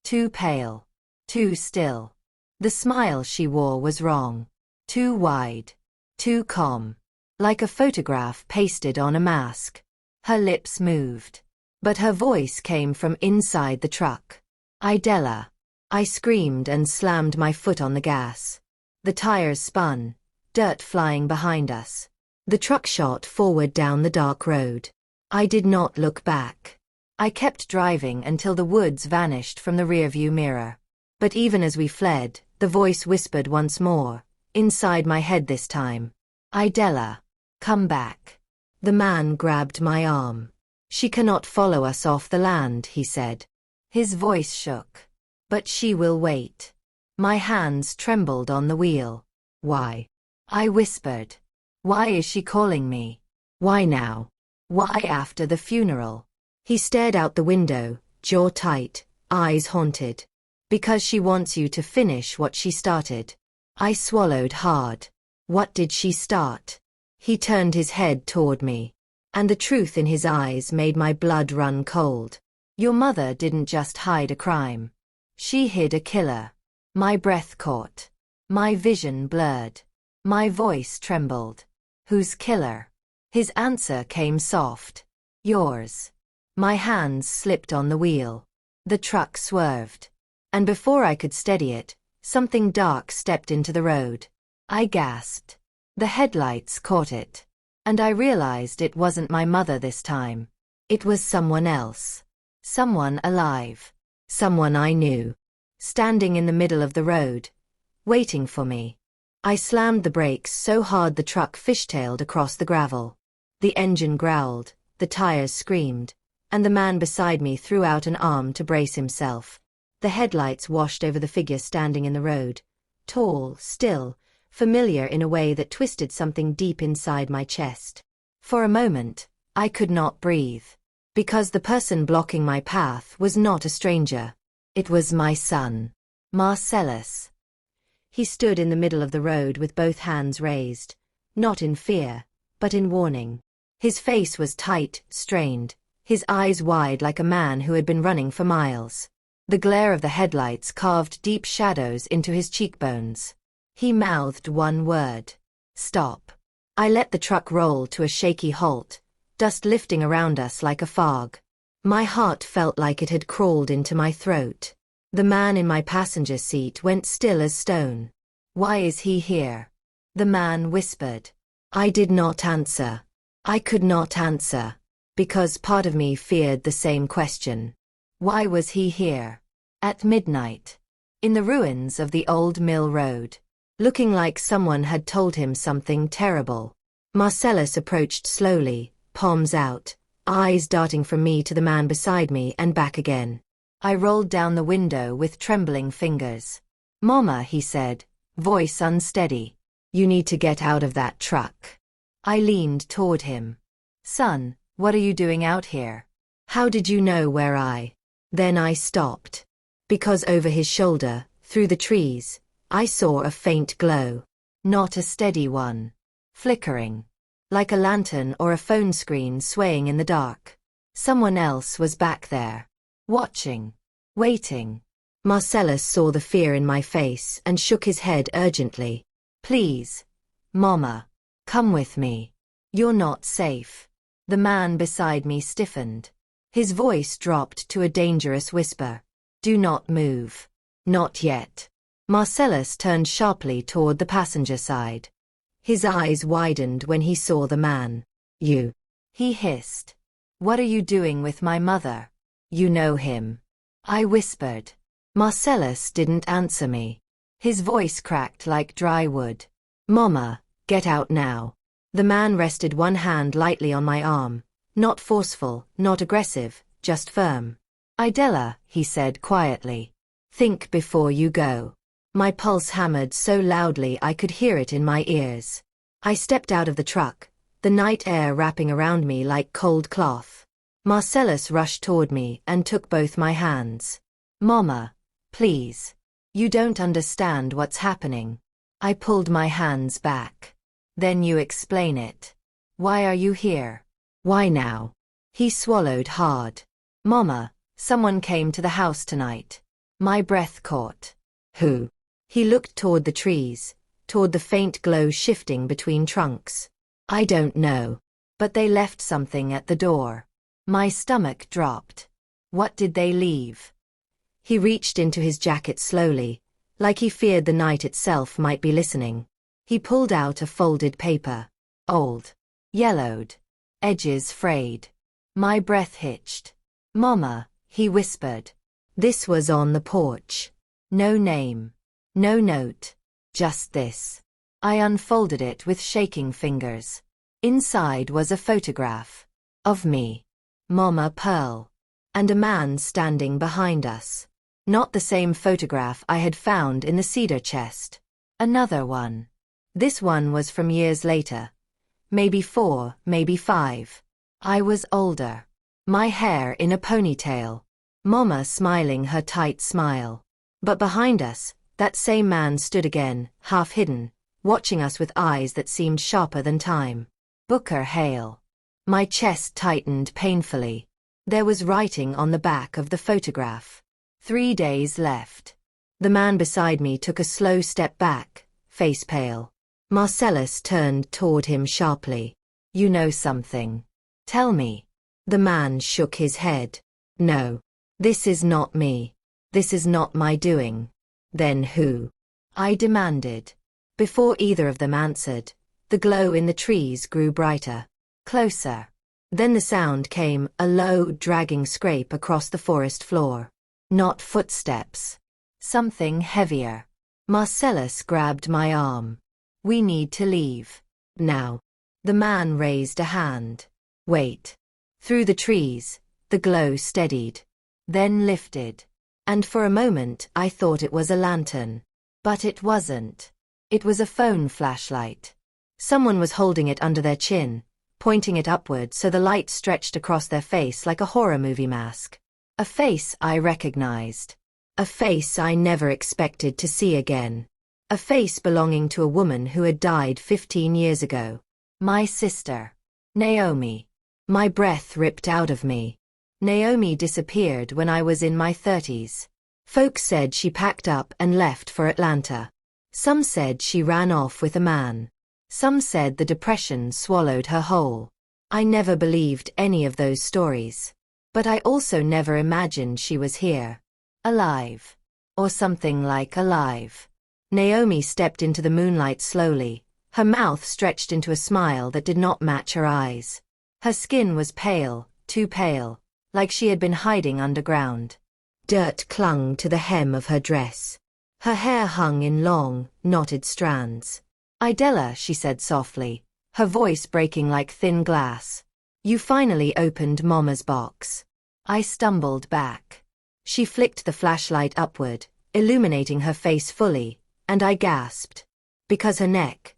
Too pale. Too still. The smile she wore was wrong. Too wide. Too calm. Like a photograph pasted on a mask. Her lips moved. But her voice came from inside the truck. Idella. I screamed and slammed my foot on the gas. The tires spun, dirt flying behind us. The truck shot forward down the dark road. I did not look back. I kept driving until the woods vanished from the rearview mirror. But even as we fled, the voice whispered once more, inside my head this time. Idella. Come back. The man grabbed my arm. She cannot follow us off the land, he said. His voice shook. But she will wait. My hands trembled on the wheel. Why? I whispered. Why is she calling me? Why now? Why after the funeral? He stared out the window, jaw tight, eyes haunted. Because she wants you to finish what she started. I swallowed hard. What did she start? He turned his head toward me. And the truth in his eyes made my blood run cold. Your mother didn't just hide a crime. She hid a killer. My breath caught. My vision blurred. My voice trembled. Whose killer? His answer came soft. Yours. My hands slipped on the wheel. The truck swerved. And before I could steady it, something dark stepped into the road. I gasped. The headlights caught it. And I realized it wasn't my mother this time. It was someone else. Someone alive. Someone I knew. Standing in the middle of the road. Waiting for me. I slammed the brakes so hard the truck fishtailed across the gravel. The engine growled, the tires screamed, and the man beside me threw out an arm to brace himself. The headlights washed over the figure standing in the road. Tall, still, familiar in a way that twisted something deep inside my chest. For a moment, I could not breathe. Because the person blocking my path was not a stranger. It was my son. Marcellus. He stood in the middle of the road with both hands raised. Not in fear, but in warning. His face was tight, strained. his eyes wide like a man who had been running for miles. The glare of the headlights carved deep shadows into his cheekbones. He mouthed one word. Stop. I let the truck roll to a shaky halt, dust lifting around us like a fog. My heart felt like it had crawled into my throat. The man in my passenger seat went still as stone. Why is he here? The man whispered. I did not answer. I could not answer, because part of me feared the same question. Why was he here? At midnight. In the ruins of the old mill road. Looking like someone had told him something terrible. Marcellus approached slowly, palms out, eyes darting from me to the man beside me and back again. I rolled down the window with trembling fingers. Mama, he said, voice unsteady. You need to get out of that truck. I leaned toward him. Son, what are you doing out here? How did you know where I? Then I stopped. Because over his shoulder, through the trees, I saw a faint glow. Not a steady one. Flickering. Like a lantern or a phone screen swaying in the dark. Someone else was back there. Watching. Waiting. Marcellus saw the fear in my face and shook his head urgently. Please. Mama. Come with me. You're not safe. The man beside me stiffened. His voice dropped to a dangerous whisper. Do not move. Not yet. Marcellus turned sharply toward the passenger side. His eyes widened when he saw the man. You. He hissed. What are you doing with my mother? You know him. I whispered. Marcellus didn't answer me. His voice cracked like dry wood. Mama, get out now. The man rested one hand lightly on my arm. Not forceful, not aggressive, just firm. Idella, he said quietly. Think before you go. My pulse hammered so loudly I could hear it in my ears. I stepped out of the truck, the night air wrapping around me like cold cloth. Marcellus rushed toward me and took both my hands. Mama, please. You don't understand what's happening. I pulled my hands back. Then you explain it. Why are you here? Why now? He swallowed hard. Mama, someone came to the house tonight. My breath caught. Who? He looked toward the trees, toward the faint glow shifting between trunks. I don't know. But they left something at the door. My stomach dropped. What did they leave? He reached into his jacket slowly, like he feared the night itself might be listening. He pulled out a folded paper. Old. Yellowed. Edges frayed. My breath hitched. Mama, he whispered. This was on the porch. No name. No note. Just this. I unfolded it with shaking fingers. Inside was a photograph. Of me. Mama Pearl. And a man standing behind us. Not the same photograph I had found in the cedar chest. Another one. This one was from years later. Maybe 4, maybe 5. I was older. My hair in a ponytail. Mama smiling her tight smile. But behind us, that same man stood again, half hidden, watching us with eyes that seemed sharper than time. Booker Hale. My chest tightened painfully. There was writing on the back of the photograph. 3 days left. The man beside me took a slow step back, face pale. Marcellus turned toward him sharply. You know something. Tell me. The man shook his head. No. This is not me. This is not my doing. Then who? I demanded. Before either of them answered, the glow in the trees grew brighter. Closer. Then the sound came, a low, dragging scrape across the forest floor. Not footsteps. Something heavier. Marcellus grabbed my arm. We need to leave. Now. The man raised a hand. Wait. Through the trees, the glow steadied. Then lifted. And for a moment I thought it was a lantern. But it wasn't. It was a phone flashlight. Someone was holding it under their chin, pointing it upward so the light stretched across their face like a horror movie mask. A face I recognized. A face I never expected to see again. A face belonging to a woman who had died 15 years ago. My sister. Naomi. My breath ripped out of me. Naomi disappeared when I was in my 30s. Folks said she packed up and left for Atlanta. Some said she ran off with a man. Some said the depression swallowed her whole. I never believed any of those stories. But I also never imagined she was here. Alive. Or something like alive. Naomi stepped into the moonlight slowly, her mouth stretched into a smile that did not match her eyes. Her skin was pale, too pale, like she had been hiding underground. Dirt clung to the hem of her dress. Her hair hung in long, knotted strands. "Idella," she said softly, her voice breaking like thin glass. "You finally opened Mama's box." I stumbled back. She flicked the flashlight upward, illuminating her face fully, and I gasped. Because her neck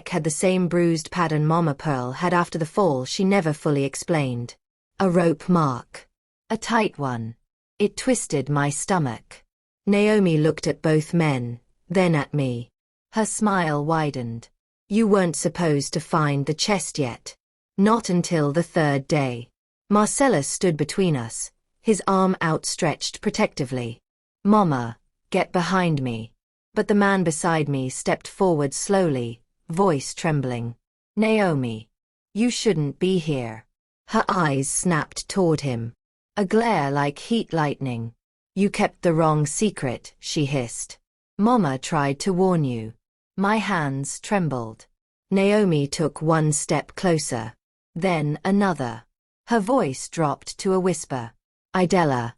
had the same bruised pattern Mama Pearl had after the fall she never fully explained. A rope mark. A tight one. It twisted my stomach. Naomi looked at both men, then at me. Her smile widened. "You weren't supposed to find the chest yet. Not until the third day." Marcellus stood between us, his arm outstretched protectively. "Mama, get behind me." But the man beside me stepped forward slowly, voice trembling. "Naomi, you shouldn't be here." Her eyes snapped toward him. A glare like heat lightning. "You kept the wrong secret," she hissed. "Mama tried to warn you." My hands trembled. Naomi took one step closer. Then another. Her voice dropped to a whisper. "Idella,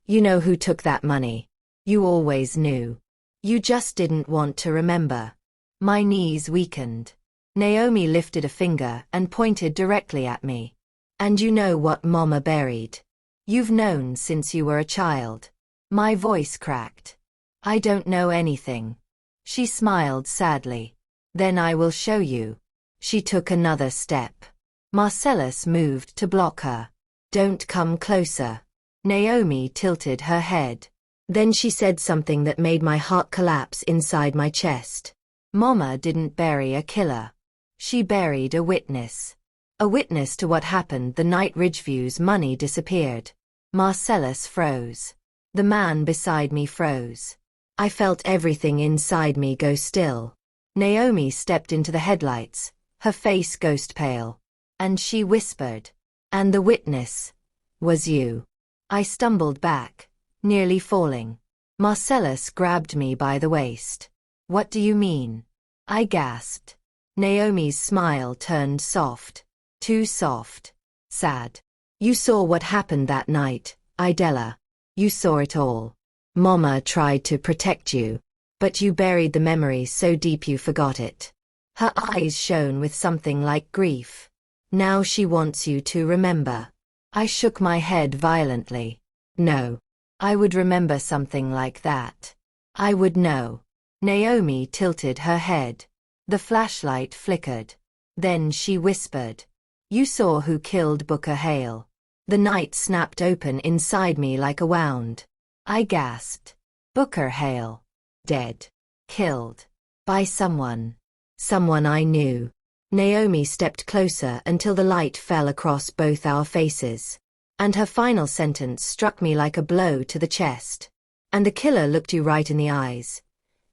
you know who took that money. You always knew. You just didn't want to remember." My knees weakened. Naomi lifted a finger and pointed directly at me. "And you know what Mama buried. You've known since you were a child." My voice cracked. "I don't know anything." She smiled sadly. "Then I will show you." She took another step. Marcellus moved to block her. "Don't come closer." Naomi tilted her head. Then she said something that made my heart collapse inside my chest. "Mama didn't bury a killer. She buried a witness. A witness to what happened the night Ridgeview's money disappeared." Marcellus froze. The man beside me froze. I felt everything inside me go still. Naomi stepped into the headlights, her face ghost pale. And she whispered, "And the witness was you." I stumbled back, nearly falling. Marcellus grabbed me by the waist. "What do you mean?" I gasped. Naomi's smile turned soft. Too soft. Sad. "You saw what happened that night, Idella. You saw it all. Mama tried to protect you. But you buried the memory so deep you forgot it." Her eyes shone with something like grief. "Now she wants you to remember." I shook my head violently. "No. I would remember something like that. I would know." Naomi tilted her head. The flashlight flickered. Then she whispered, "You saw who killed Booker Hale." The night snapped open inside me like a wound. I gasped. Booker Hale. Dead. Killed. By someone. Someone I knew. Naomi stepped closer until the light fell across both our faces. And her final sentence struck me like a blow to the chest. "And the killer looked you right in the eyes.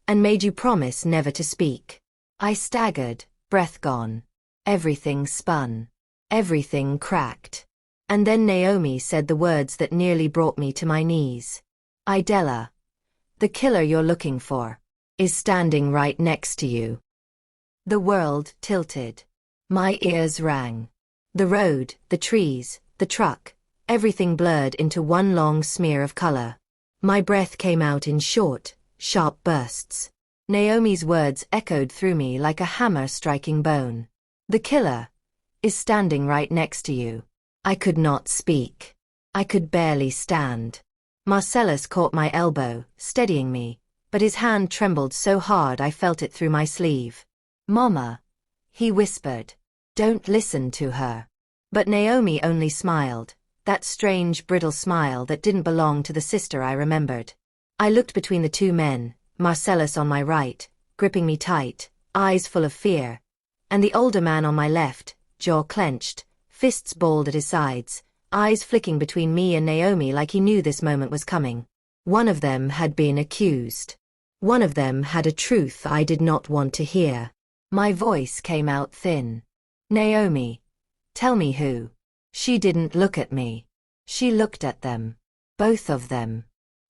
And made you promise never to speak." I staggered, breath gone. Everything spun. Everything cracked. And then Naomi said the words that nearly brought me to my knees. "Idella, the killer you're looking for, is standing right next to you." The world tilted. My ears rang. The road, the trees, the truck, everything blurred into one long smear of color. My breath came out in short, sharp bursts. Naomi's words echoed through me like a hammer striking bone. "The killer is standing right next to you." I could not speak. I could barely stand. Marcellus caught my elbow, steadying me, but his hand trembled so hard I felt it through my sleeve. "Mama," he whispered. "Don't listen to her." But Naomi only smiled, that strange brittle smile that didn't belong to the sister I remembered. I looked between the two men, Marcellus on my right, gripping me tight, eyes full of fear, and the older man on my left, jaw clenched, fists balled at his sides, eyes flicking between me and Naomi like he knew this moment was coming. One of them had been accused. One of them had a truth I did not want to hear. My voice came out thin. Naomi, tell me who. She didn't look at me. She looked at them. Both of them.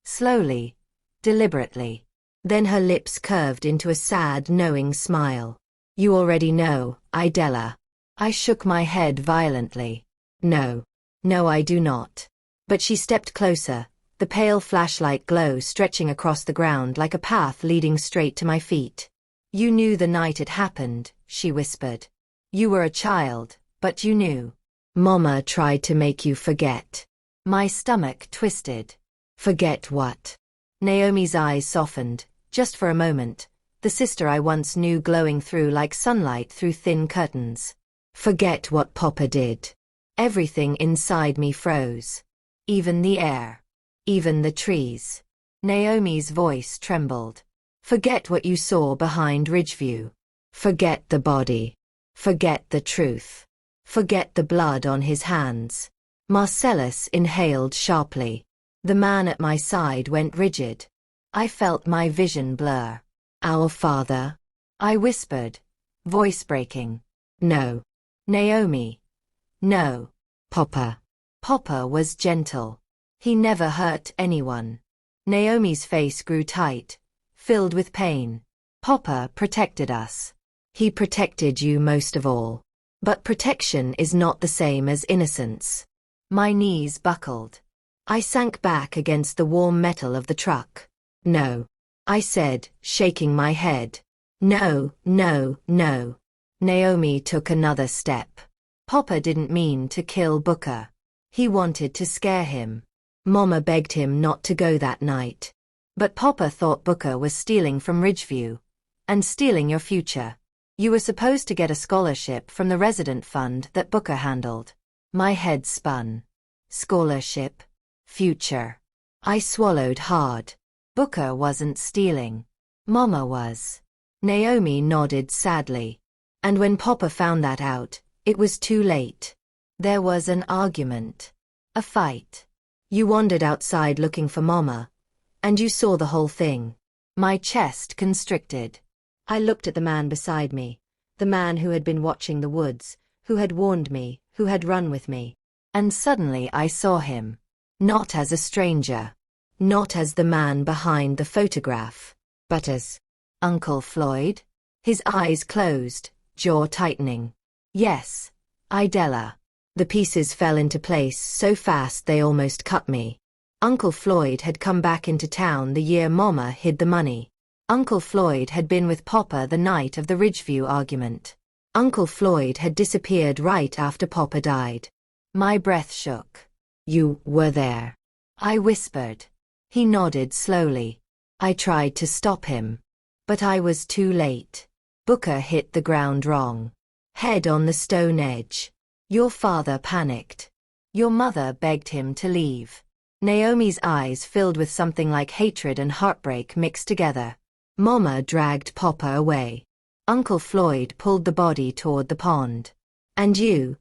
Slowly, deliberately. Then her lips curved into a sad, knowing smile. You already know, Idella. I shook my head violently. No. No, I do not. But she stepped closer, the pale flashlight glow stretching across the ground like a path leading straight to my feet. You knew the night it happened, she whispered. You were a child, but you knew. Mama tried to make you forget. My stomach twisted. Forget what? Naomi's eyes softened, just for a moment, the sister I once knew glowing through like sunlight through thin curtains. Forget what Papa did. Everything inside me froze. Even the air. Even the trees. Naomi's voice trembled. Forget what you saw behind Ridgeview. Forget the body. Forget the truth. Forget the blood on his hands. Marcellus inhaled sharply. The man at my side went rigid. I felt my vision blur. Our father? I whispered, voice breaking. No. Naomi. No. Papa. Papa was gentle. He never hurt anyone. Naomi's face grew tight, filled with pain. Papa protected us. He protected you most of all. But protection is not the same as innocence. My knees buckled. I sank back against the warm metal of the truck. No. I said, shaking my head. No, no, no. Naomi took another step. Papa didn't mean to kill Booker. He wanted to scare him. Mama begged him not to go that night. But Papa thought Booker was stealing from Ridgeview. And stealing your future. You were supposed to get a scholarship from the resident fund that Booker handled. My head spun. Scholarship. Future. I swallowed hard. Booker wasn't stealing. Mama was. Naomi nodded sadly. And when Papa found that out, it was too late. There was an argument. A fight. You wandered outside looking for Mama. And you saw the whole thing. My chest constricted. I looked at the man beside me. The man who had been watching the woods, who had warned me, who had run with me. And suddenly I saw him. Not as a stranger. Not as the man behind the photograph. But as Uncle Floyd? His eyes closed, jaw tightening. Yes. Idella. The pieces fell into place so fast they almost cut me. Uncle Floyd had come back into town the year Mama hid the money. Uncle Floyd had been with Papa the night of the Ridgeview argument. Uncle Floyd had disappeared right after Papa died. My breath shook. You were there. I whispered. He nodded slowly. I tried to stop him. But I was too late. Booker hit the ground wrong. Head on the stone edge. Your father panicked. Your mother begged him to leave. Naomi's eyes filled with something like hatred and heartbreak mixed together. Mama dragged Papa away. Uncle Floyd pulled the body toward the pond. And you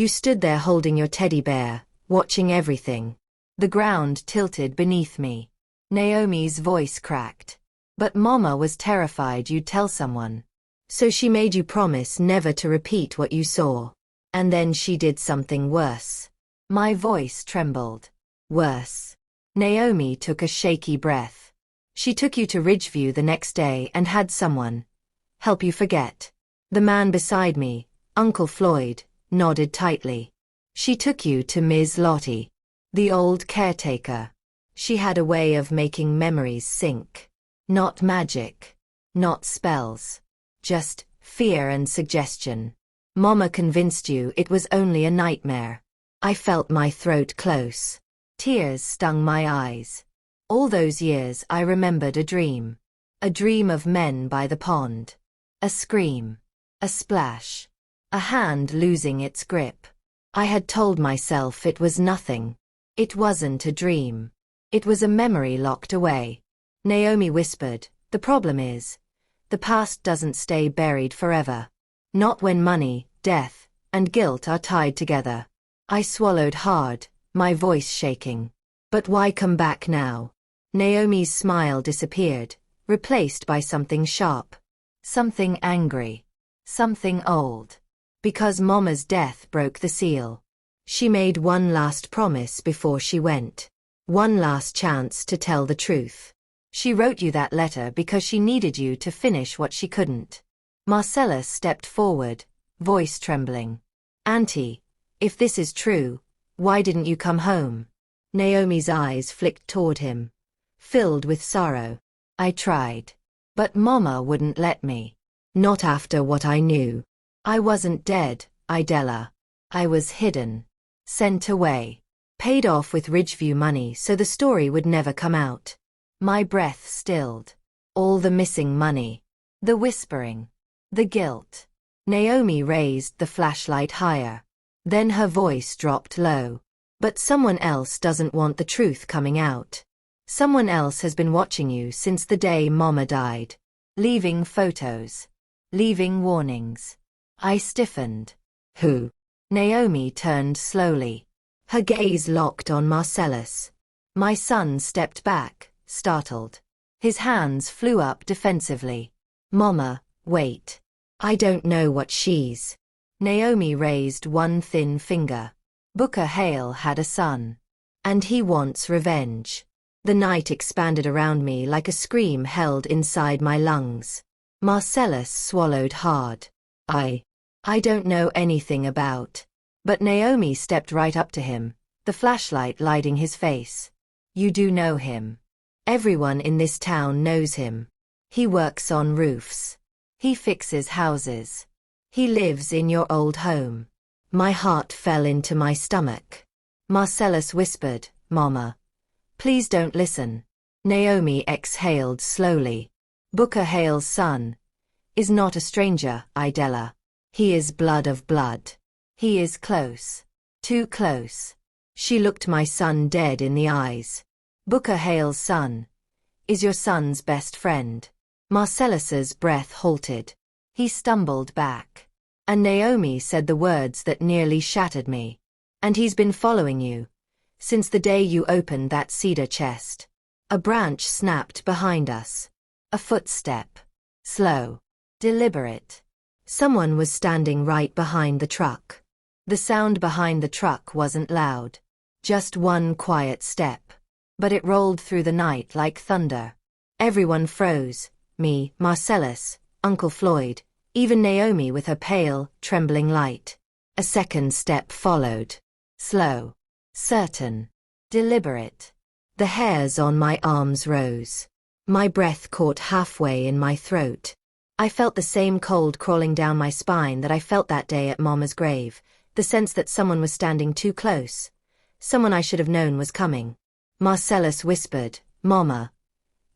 stood there holding your teddy bear, watching everything. The ground tilted beneath me. Naomi's voice cracked. But Mama was terrified you'd tell someone. So she made you promise never to repeat what you saw. And then she did something worse. My voice trembled. Worse. Naomi took a shaky breath. She took you to Ridgeview the next day and had someone help you forget. The man beside me, Uncle Floyd, nodded tightly. She took you to Ms. Lottie, the old caretaker. She had a way of making memories sink. Not magic. Not spells. Just fear and suggestion. Mama convinced you it was only a nightmare. I felt my throat close. Tears stung my eyes. All those years I remembered a dream. A dream of men by the pond. A scream. A splash. A hand losing its grip. I had told myself it was nothing. It wasn't a dream. It was a memory locked away. Naomi whispered, the problem is, the past doesn't stay buried forever. Not when money, death, and guilt are tied together. I swallowed hard, my voice shaking. But why come back now? Naomi's smile disappeared, replaced by something sharp. Something angry. Something old. Because Mama's death broke the seal. She made one last promise before she went. One last chance to tell the truth. She wrote you that letter because she needed you to finish what she couldn't. Marcellus stepped forward, voice trembling. Auntie, if this is true, why didn't you come home? Naomi's eyes flicked toward him, filled with sorrow. I tried. But Mama wouldn't let me. Not after what I knew. I wasn't dead, Idella. I was hidden. Sent away. Paid off with Ridgeview money so the story would never come out. My breath stilled. All the missing money. The whispering. The guilt. Naomi raised the flashlight higher. Then her voice dropped low. But someone else doesn't want the truth coming out. Someone else has been watching you since the day Mama died. Leaving photos. Leaving warnings. I stiffened. Who? Naomi turned slowly. Her gaze locked on Marcellus. My son stepped back, startled. His hands flew up defensively. Mama, wait. I don't know what she's. Naomi raised one thin finger. Booker Hale had a son. And he wants revenge. The night expanded around me like a scream held inside my lungs. Marcellus swallowed hard. I don't know anything about. But Naomi stepped right up to him, the flashlight lighting his face. You do know him. Everyone in this town knows him. He works on roofs. He fixes houses. He lives in your old home. My heart fell into my stomach. Marcellus whispered, Mama. Please don't listen. Naomi exhaled slowly. Booker Hale's son is not a stranger, Idella. He is blood of blood. He is close. Too close. She looked my son dead in the eyes. Booker Hale's son is your son's best friend. Marcellus's breath halted. He stumbled back. And Naomi said the words that nearly shattered me. And he's been following you since the day you opened that cedar chest. A branch snapped behind us. A footstep. Slow. Deliberate. Someone was standing right behind the truck. The sound behind the truck wasn't loud. Just one quiet step. But it rolled through the night like thunder. Everyone froze. Me, Marcellus, Uncle Floyd, even Naomi with her pale, trembling light. A second step followed. Slow. Certain. Deliberate. The hairs on my arms rose. My breath caught halfway in my throat. I felt the same cold crawling down my spine that I felt that day at Mama's grave, the sense that someone was standing too close. Someone I should have known was coming. Marcellus whispered, Mama,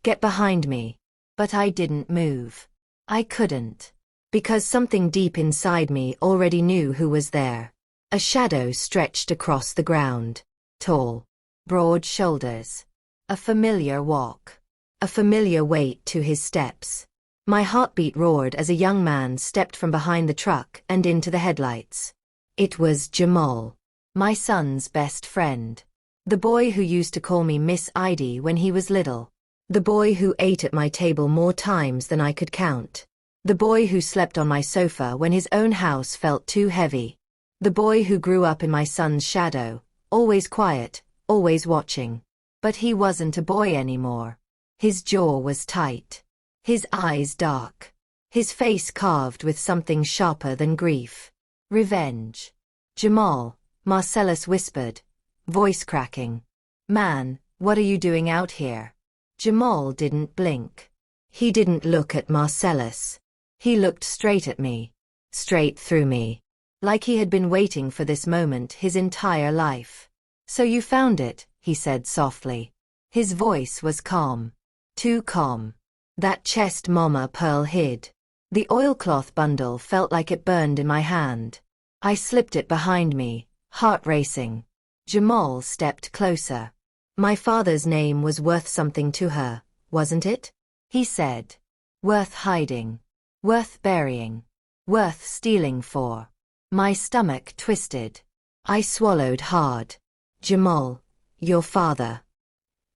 get behind me. But I didn't move. I couldn't. Because something deep inside me already knew who was there. A shadow stretched across the ground. Tall. Broad shoulders. A familiar walk. A familiar weight to his steps. My heartbeat roared as a young man stepped from behind the truck and into the headlights. It was Jamal. My son's best friend. The boy who used to call me Miss Idy when he was little. The boy who ate at my table more times than I could count. The boy who slept on my sofa when his own house felt too heavy. The boy who grew up in my son's shadow, always quiet, always watching. But he wasn't a boy anymore. His jaw was tight. His eyes dark. His face carved with something sharper than grief. Revenge. Jamal, Marcellus whispered, voice cracking. Man, what are you doing out here? Jamal didn't blink. He didn't look at Marcellus. He looked straight at me. Straight through me. Like he had been waiting for this moment his entire life. So you found it, he said softly. His voice was calm. Too calm. That chest Mama Pearl hid. The oilcloth bundle felt like it burned in my hand. I slipped it behind me, heart racing. Jamal stepped closer. My father's name was worth something to her, wasn't it? He said. Worth hiding. Worth burying. Worth stealing for. My stomach twisted. I swallowed hard. Jamal, your father.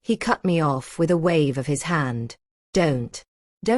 He cut me off with a wave of his hand. Don't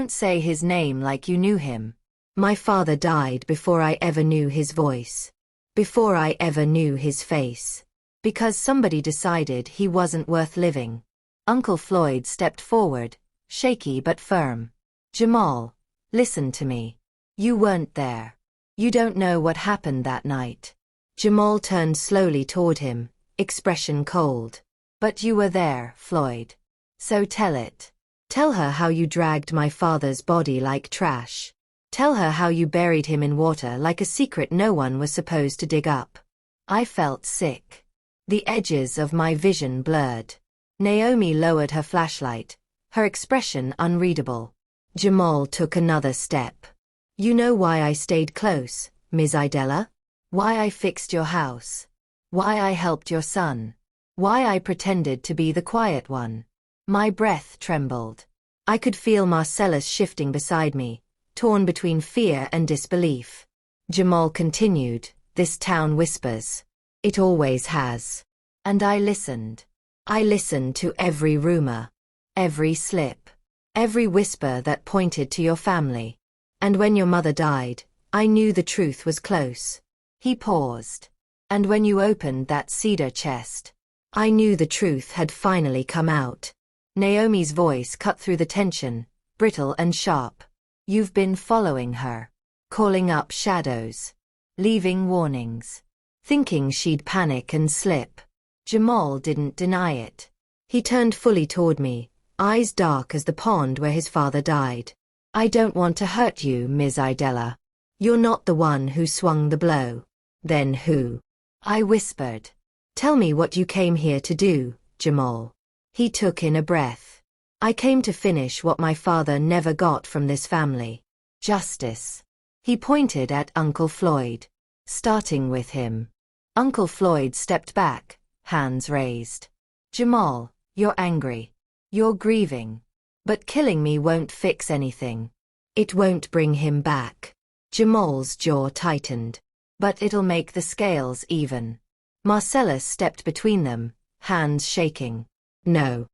say his name like you knew him. My father died before I ever knew his voice. Before I ever knew his face. Because somebody decided he wasn't worth living. Uncle Floyd stepped forward, shaky but firm. Jamal, listen to me. You weren't there. You don't know what happened that night. Jamal turned slowly toward him, expression cold. But you were there, Floyd. So tell it. Tell her how you dragged my father's body like trash. Tell her how you buried him in water like a secret no one was supposed to dig up. I felt sick. The edges of my vision blurred. Naomi lowered her flashlight, her expression unreadable. Jamal took another step. You know why I stayed close, Ms. Idella? Why I fixed your house. Why I helped your son. Why I pretended to be the quiet one. My breath trembled. I could feel Marcellus shifting beside me, torn between fear and disbelief. Jamal continued, this town whispers. It always has. And I listened. I listened to every rumor. Every slip. Every whisper that pointed to your family. And when your mother died, I knew the truth was close. He paused. And when you opened that cedar chest, I knew the truth had finally come out. Naomi's voice cut through the tension, brittle and sharp. You've been following her. Calling up shadows. Leaving warnings. Thinking she'd panic and slip. Jamal didn't deny it. He turned fully toward me, eyes dark as the pond where his father died. I don't want to hurt you, Ms. Idella. You're not the one who swung the blow. Then who? I whispered. Tell me what you came here to do, Jamal. He took in a breath. I came to finish what my father never got from this family. Justice. He pointed at Uncle Floyd. Starting with him. Uncle Floyd stepped back, hands raised. Jamal, you're angry. You're grieving. But killing me won't fix anything. It won't bring him back. Jamal's jaw tightened. But it'll make the scales even. Marcellus stepped between them, hands shaking. No.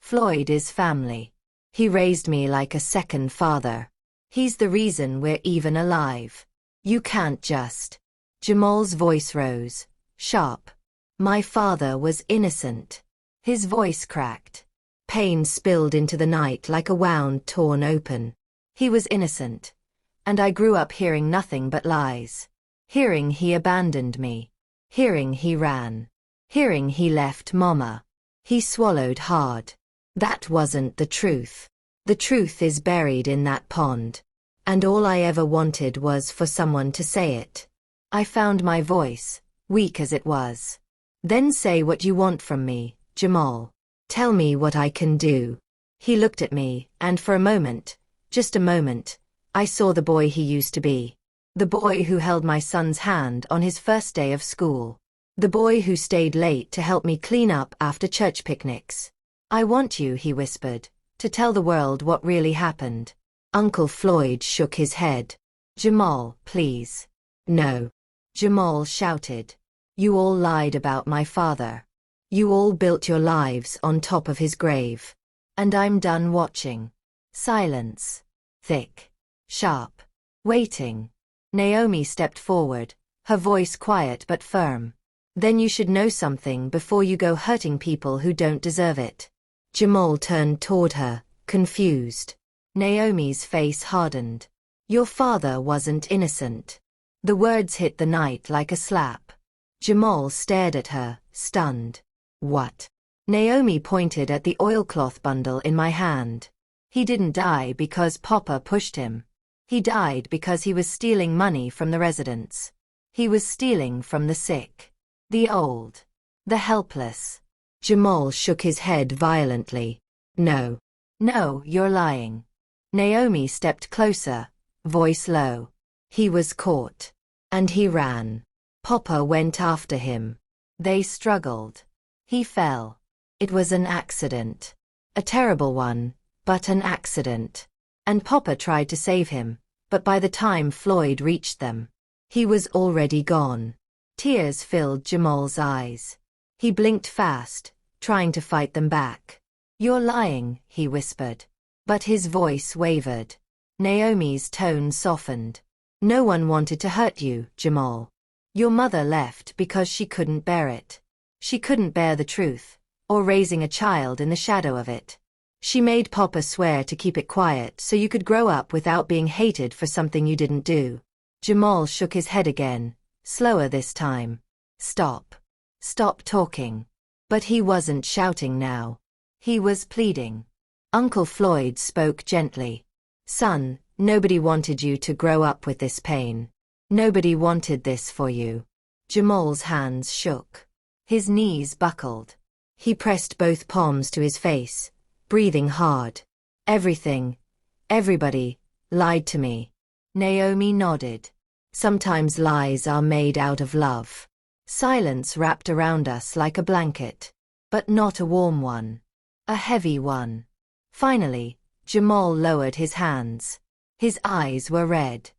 Floyd is family. He raised me like a second father. He's the reason we're even alive. You can't just. Jamal's voice rose, sharp. My father was innocent. His voice cracked. Pain spilled into the night like a wound torn open. He was innocent. And I grew up hearing nothing but lies. Hearing he abandoned me. Hearing he ran. Hearing he left Mama. He swallowed hard. That wasn't the truth. The truth is buried in that pond. And all I ever wanted was for someone to say it. I found my voice, weak as it was. Then say what you want from me, Jamal. Tell me what I can do. He looked at me, and for a moment, just a moment, I saw the boy he used to be. The boy who held my son's hand on his first day of school. The boy who stayed late to help me clean up after church picnics. I want you, he whispered, to tell the world what really happened. Uncle Floyd shook his head. Jamal, please. No. Jamal shouted. You all lied about my father. You all built your lives on top of his grave. And I'm done watching. Silence. Thick. Sharp. Waiting. Naomi stepped forward, her voice quiet but firm. Then you should know something before you go hurting people who don't deserve it. Jamal turned toward her, confused. Naomi's face hardened. Your father wasn't innocent. The words hit the night like a slap. Jamal stared at her, stunned. What? Naomi pointed at the oilcloth bundle in my hand. He didn't die because Papa pushed him. He died because he was stealing money from the residents. He was stealing from the sick. The old. The helpless. Jamal shook his head violently. No. No, you're lying. Naomi stepped closer, voice low. He was caught. And he ran. Papa went after him. They struggled. He fell. It was an accident. A terrible one, but an accident. And Papa tried to save him, but by the time Floyd reached them, he was already gone. Tears filled Jamal's eyes. He blinked fast, trying to fight them back. "You're lying," he whispered. But his voice wavered. Naomi's tone softened. "No one wanted to hurt you, Jamal. Your mother left because she couldn't bear it. She couldn't bear the truth, or raising a child in the shadow of it. She made Papa swear to keep it quiet so you could grow up without being hated for something you didn't do." Jamal shook his head again, slower this time. "Stop. Stop talking." But he wasn't shouting now. He was pleading. Uncle Floyd spoke gently. "Son, nobody wanted you to grow up with this pain. Nobody wanted this for you." Jamal's hands shook. His knees buckled. He pressed both palms to his face, breathing hard. "Everything, everybody, lied to me." Naomi nodded. "Sometimes lies are made out of love." Silence wrapped around us like a blanket. But not a warm one. A heavy one. Finally, Jamal lowered his hands. His eyes were red.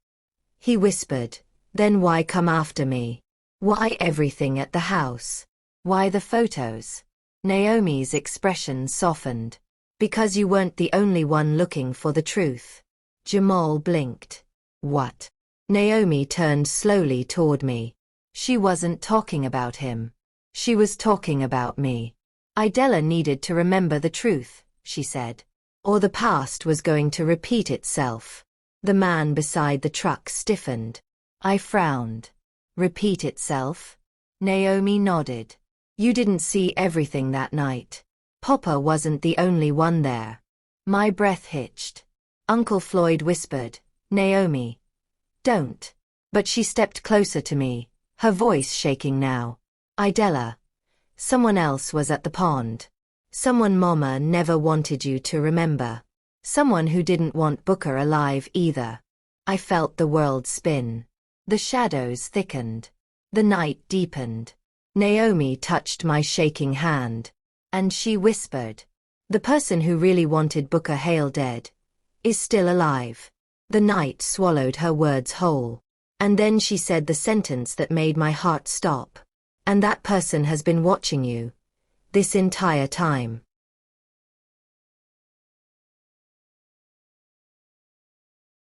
He whispered, "Then why come after me? Why everything at the house? Why the photos?" Naomi's expression softened. "Because you weren't the only one looking for the truth." Jamal blinked. "What?" Naomi turned slowly toward me. She wasn't talking about him. She was talking about me. "Idella needed to remember the truth," she said. "Or the past was going to repeat itself." The man beside the truck stiffened. I frowned. "Repeat itself?" Naomi nodded. "You didn't see everything that night. Papa wasn't the only one there." My breath hitched. Uncle Floyd whispered, "Naomi, don't." But she stepped closer to me, her voice shaking now. "Idella, someone else was at the pond. Someone Mama never wanted you to remember. Someone who didn't want Booker alive either." I felt the world spin. The shadows thickened. The night deepened. Naomi touched my shaking hand. And she whispered, "The person who really wanted Booker Hale dead is still alive." The night swallowed her words whole. And then she said the sentence that made my heart stop. "And that person has been watching you this entire time."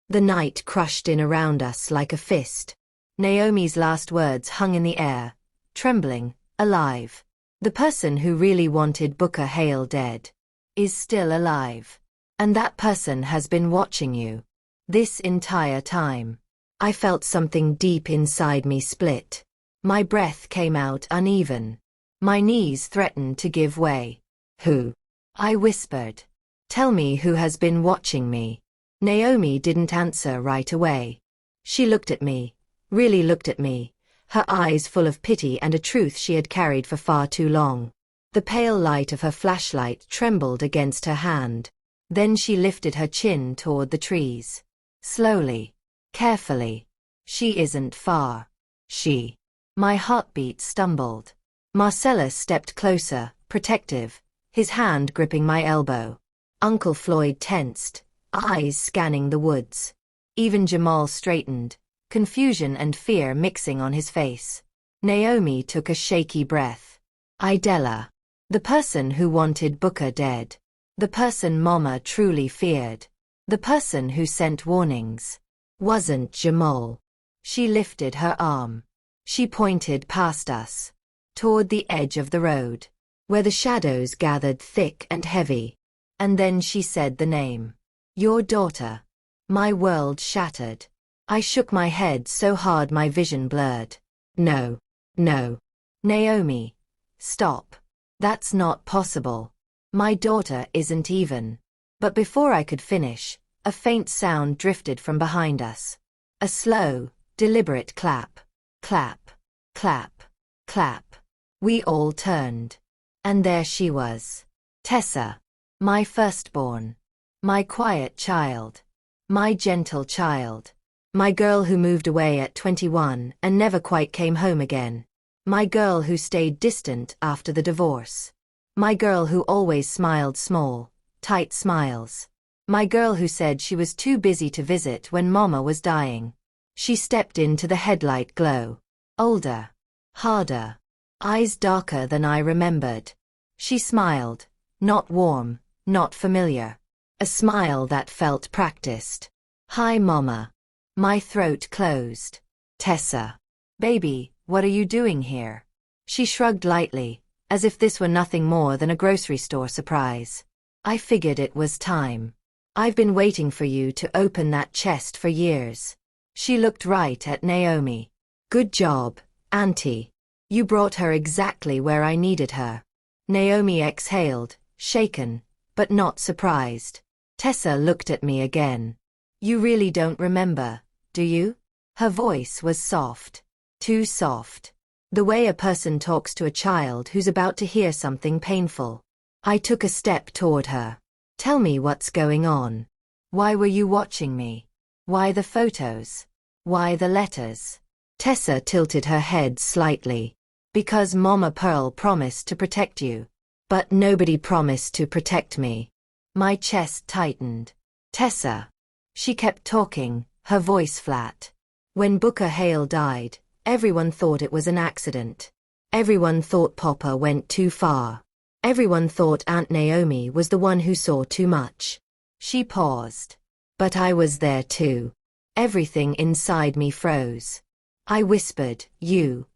The night crushed in around us like a fist. Naomi's last words hung in the air, trembling, alive. "The person who really wanted Booker Hale dead is still alive. And that person has been watching you this entire time." I felt something deep inside me split. My breath came out uneven. My knees threatened to give way. "Who?" I whispered. "Tell me who has been watching me." Naomi didn't answer right away. She looked at me, really looked at me, her eyes full of pity and a truth she had carried for far too long. The pale light of her flashlight trembled against her hand. Then she lifted her chin toward the trees. Slowly, carefully. "She isn't far." She. My heartbeat stumbled. Marcellus stepped closer, protective, his hand gripping my elbow. Uncle Floyd tensed, eyes scanning the woods. Even Jamal straightened, confusion and fear mixing on his face. Naomi took a shaky breath. "Idella. The person who wanted Booker dead. The person Mama truly feared. The person who sent warnings. Wasn't Jamal." She lifted her arm. She pointed past us, toward the edge of the road, where the shadows gathered thick and heavy. And then she said the name. "Your daughter." My world shattered. I shook my head so hard my vision blurred. "No. No. Naomi. Stop. That's not possible. My daughter isn't even." But before I could finish, a faint sound drifted from behind us. A slow, deliberate clap. Clap. Clap. Clap. We all turned. And there she was. Tessa. My firstborn. My quiet child. My gentle child. My girl who moved away at 21 and never quite came home again. My girl who stayed distant after the divorce. My girl who always smiled small, tight smiles. My girl who said she was too busy to visit when Mama was dying. She stepped into the headlight glow. Older. Harder. Eyes darker than I remembered. She smiled. Not warm, not familiar. A smile that felt practiced. Hi, Mama. My throat closed. Tessa. Baby, what are you doing here? She shrugged lightly, as if this were nothing more than a grocery store surprise. I figured it was time. I've been waiting for you to open that chest for years. She looked right at Naomi. Good job, Auntie. You brought her exactly where I needed her. Naomi exhaled, shaken, but not surprised. Tessa looked at me again. You really don't remember, do you? Her voice was soft. Too soft. The way a person talks to a child who's about to hear something painful. I took a step toward her. Tell me what's going on. Why were you watching me? Why the photos? Why the letters? Tessa tilted her head slightly. Because Mama Pearl promised to protect you. But nobody promised to protect me. My chest tightened. Tessa. She kept talking, her voice flat. When Booker Hale died, everyone thought it was an accident. Everyone thought Papa went too far. Everyone thought Aunt Naomi was the one who saw too much. She paused. But I was there too. Everything inside me froze. I whispered, You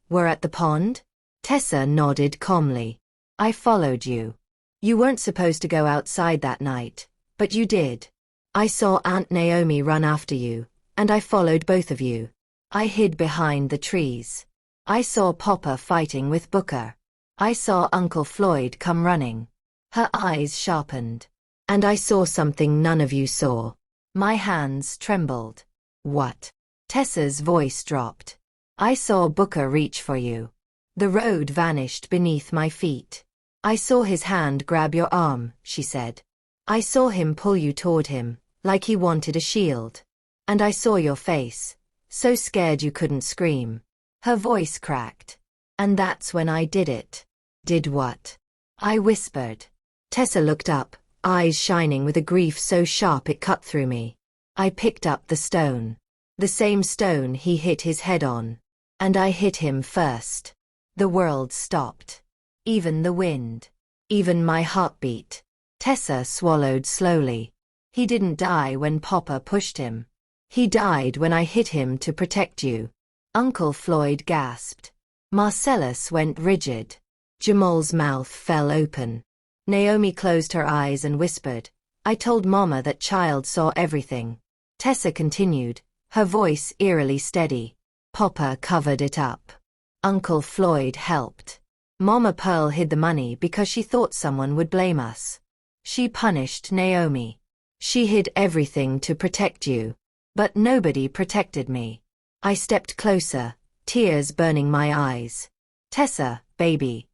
were at the pond? Tessa nodded calmly. I followed you. You weren't supposed to go outside that night, but you did. I saw Aunt Naomi run after you, and I followed both of you. I hid behind the trees. I saw Papa fighting with Booker. I saw Uncle Floyd come running. Her eyes sharpened. And I saw something none of you saw. My hands trembled. What? Tessa's voice dropped. I saw Booker reach for you. The road vanished beneath my feet. I saw his hand grab your arm, she said. I saw him pull you toward him, like he wanted a shield. And I saw your face, so scared you couldn't scream. Her voice cracked. And that's when I did it. Did what? I whispered. Tessa looked up, eyes shining with a grief so sharp it cut through me. I picked up the stone. The same stone he hit his head on. And I hit him first. The world stopped. Even the wind. Even my heartbeat. Tessa swallowed slowly. He didn't die when Papa pushed him. He died when I hit him to protect you. Uncle Floyd gasped. Marcellus went rigid. Jamal's mouth fell open. Naomi closed her eyes and whispered, I told Mama that child saw everything. Tessa continued, her voice eerily steady. Papa covered it up. Uncle Floyd helped. Mama Pearl hid the money because she thought someone would blame us. She punished Naomi. She hid everything to protect you. But nobody protected me. I stepped closer, tears burning my eyes. Tessa, baby.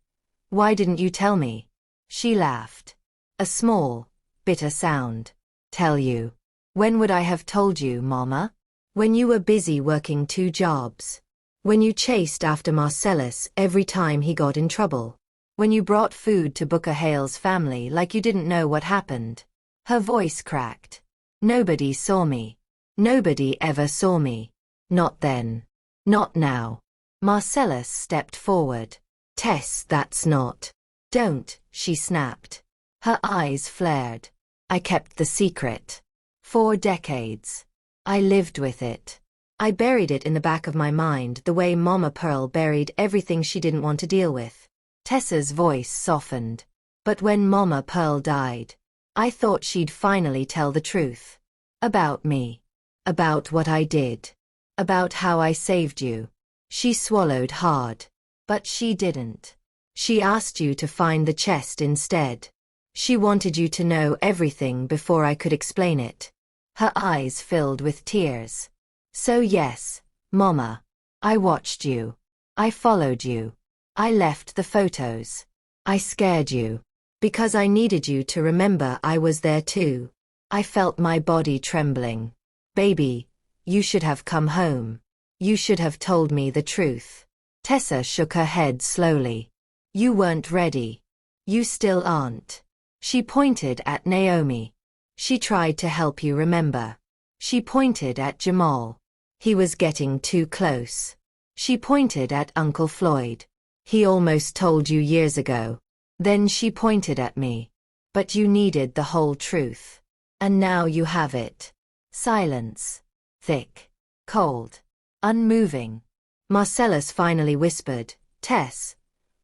Why didn't you tell me? She laughed. A small, bitter sound. Tell you. When would I have told you, Mama? When you were busy working 2 jobs. When you chased after Marcellus every time he got in trouble. When you brought food to Booker Hale's family like you didn't know what happened. Her voice cracked. Nobody saw me. Nobody ever saw me. Not then. Not now. Marcellus stepped forward. Tess, that's not. Don't, she snapped. Her eyes flared. I kept the secret. 4 decades. I lived with it. I buried it in the back of my mind the way Mama Pearl buried everything she didn't want to deal with. Tessa's voice softened. But when Mama Pearl died, I thought she'd finally tell the truth. About me. About what I did. About how I saved you. She swallowed hard. But she didn't. She asked you to find the chest instead. She wanted you to know everything before I could explain it. Her eyes filled with tears. So yes, Mama. I watched you. I followed you. I left the photos. I scared you. Because I needed you to remember I was there too. I felt my body trembling. Baby, you should have come home. You should have told me the truth. Tessa shook her head slowly. You weren't ready. You still aren't. She pointed at Naomi. She tried to help you remember. She pointed at Jamal. He was getting too close. She pointed at Uncle Floyd. He almost told you years ago. Then she pointed at me. But you needed the whole truth. And now you have it. Silence. Thick. Cold. Unmoving. Marcellus finally whispered, Tess,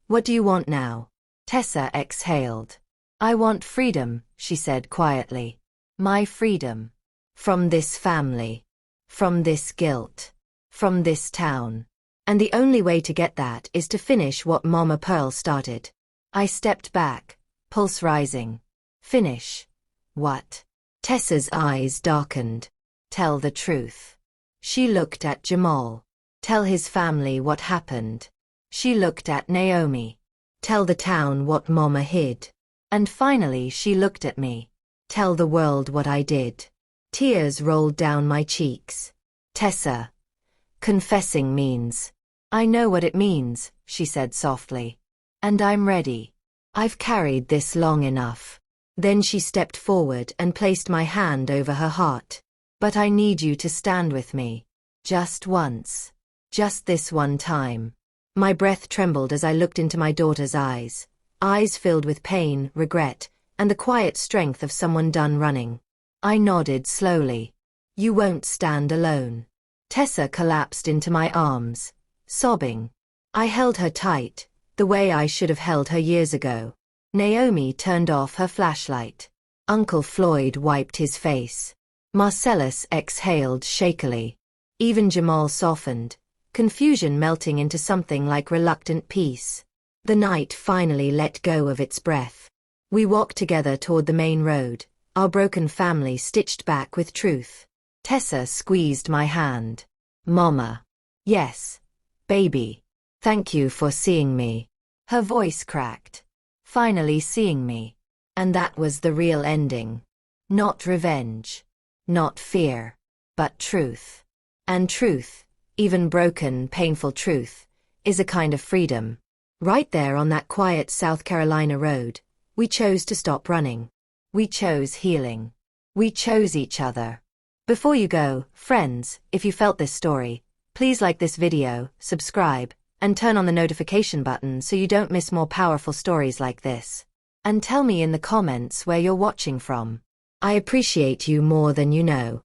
what do you want now? Tessa exhaled. I want freedom, she said quietly. My freedom. From this family. From this guilt. From this town. And the only way to get that is to finish what Mama Pearl started. I stepped back, pulse rising. Finish. What? Tessa's eyes darkened. Tell the truth. She looked at Jamal. Tell his family what happened. She looked at Naomi. Tell the town what Mama hid. And finally she looked at me. Tell the world what I did. Tears rolled down my cheeks. Tessa. Confessing means. I know what it means, she said softly. And I'm ready. I've carried this long enough. Then she stepped forward and placed my hand over her heart. But I need you to stand with me. Just once. Just this one time. My breath trembled as I looked into my daughter's eyes. Eyes filled with pain, regret, and the quiet strength of someone done running. I nodded slowly. You won't stand alone. Tessa collapsed into my arms, sobbing. I held her tight, the way I should have held her years ago. Naomi turned off her flashlight. Uncle Floyd wiped his face. Marcellus exhaled shakily. Even Jamal softened, confusion melting into something like reluctant peace. The night finally let go of its breath. We walked together toward the main road, our broken family stitched back with truth. Tessa squeezed my hand. Mama. Yes. Baby. Thank you for seeing me. Her voice cracked. Finally seeing me. And that was the real ending. Not revenge. Not fear. But truth. And truth, even broken, painful truth, is a kind of freedom. Right there on that quiet South Carolina road, we chose to stop running. We chose healing. We chose each other. Before you go, friends, if you felt this story, please like this video, subscribe, and turn on the notification button so you don't miss more powerful stories like this. And tell me in the comments where you're watching from. I appreciate you more than you know.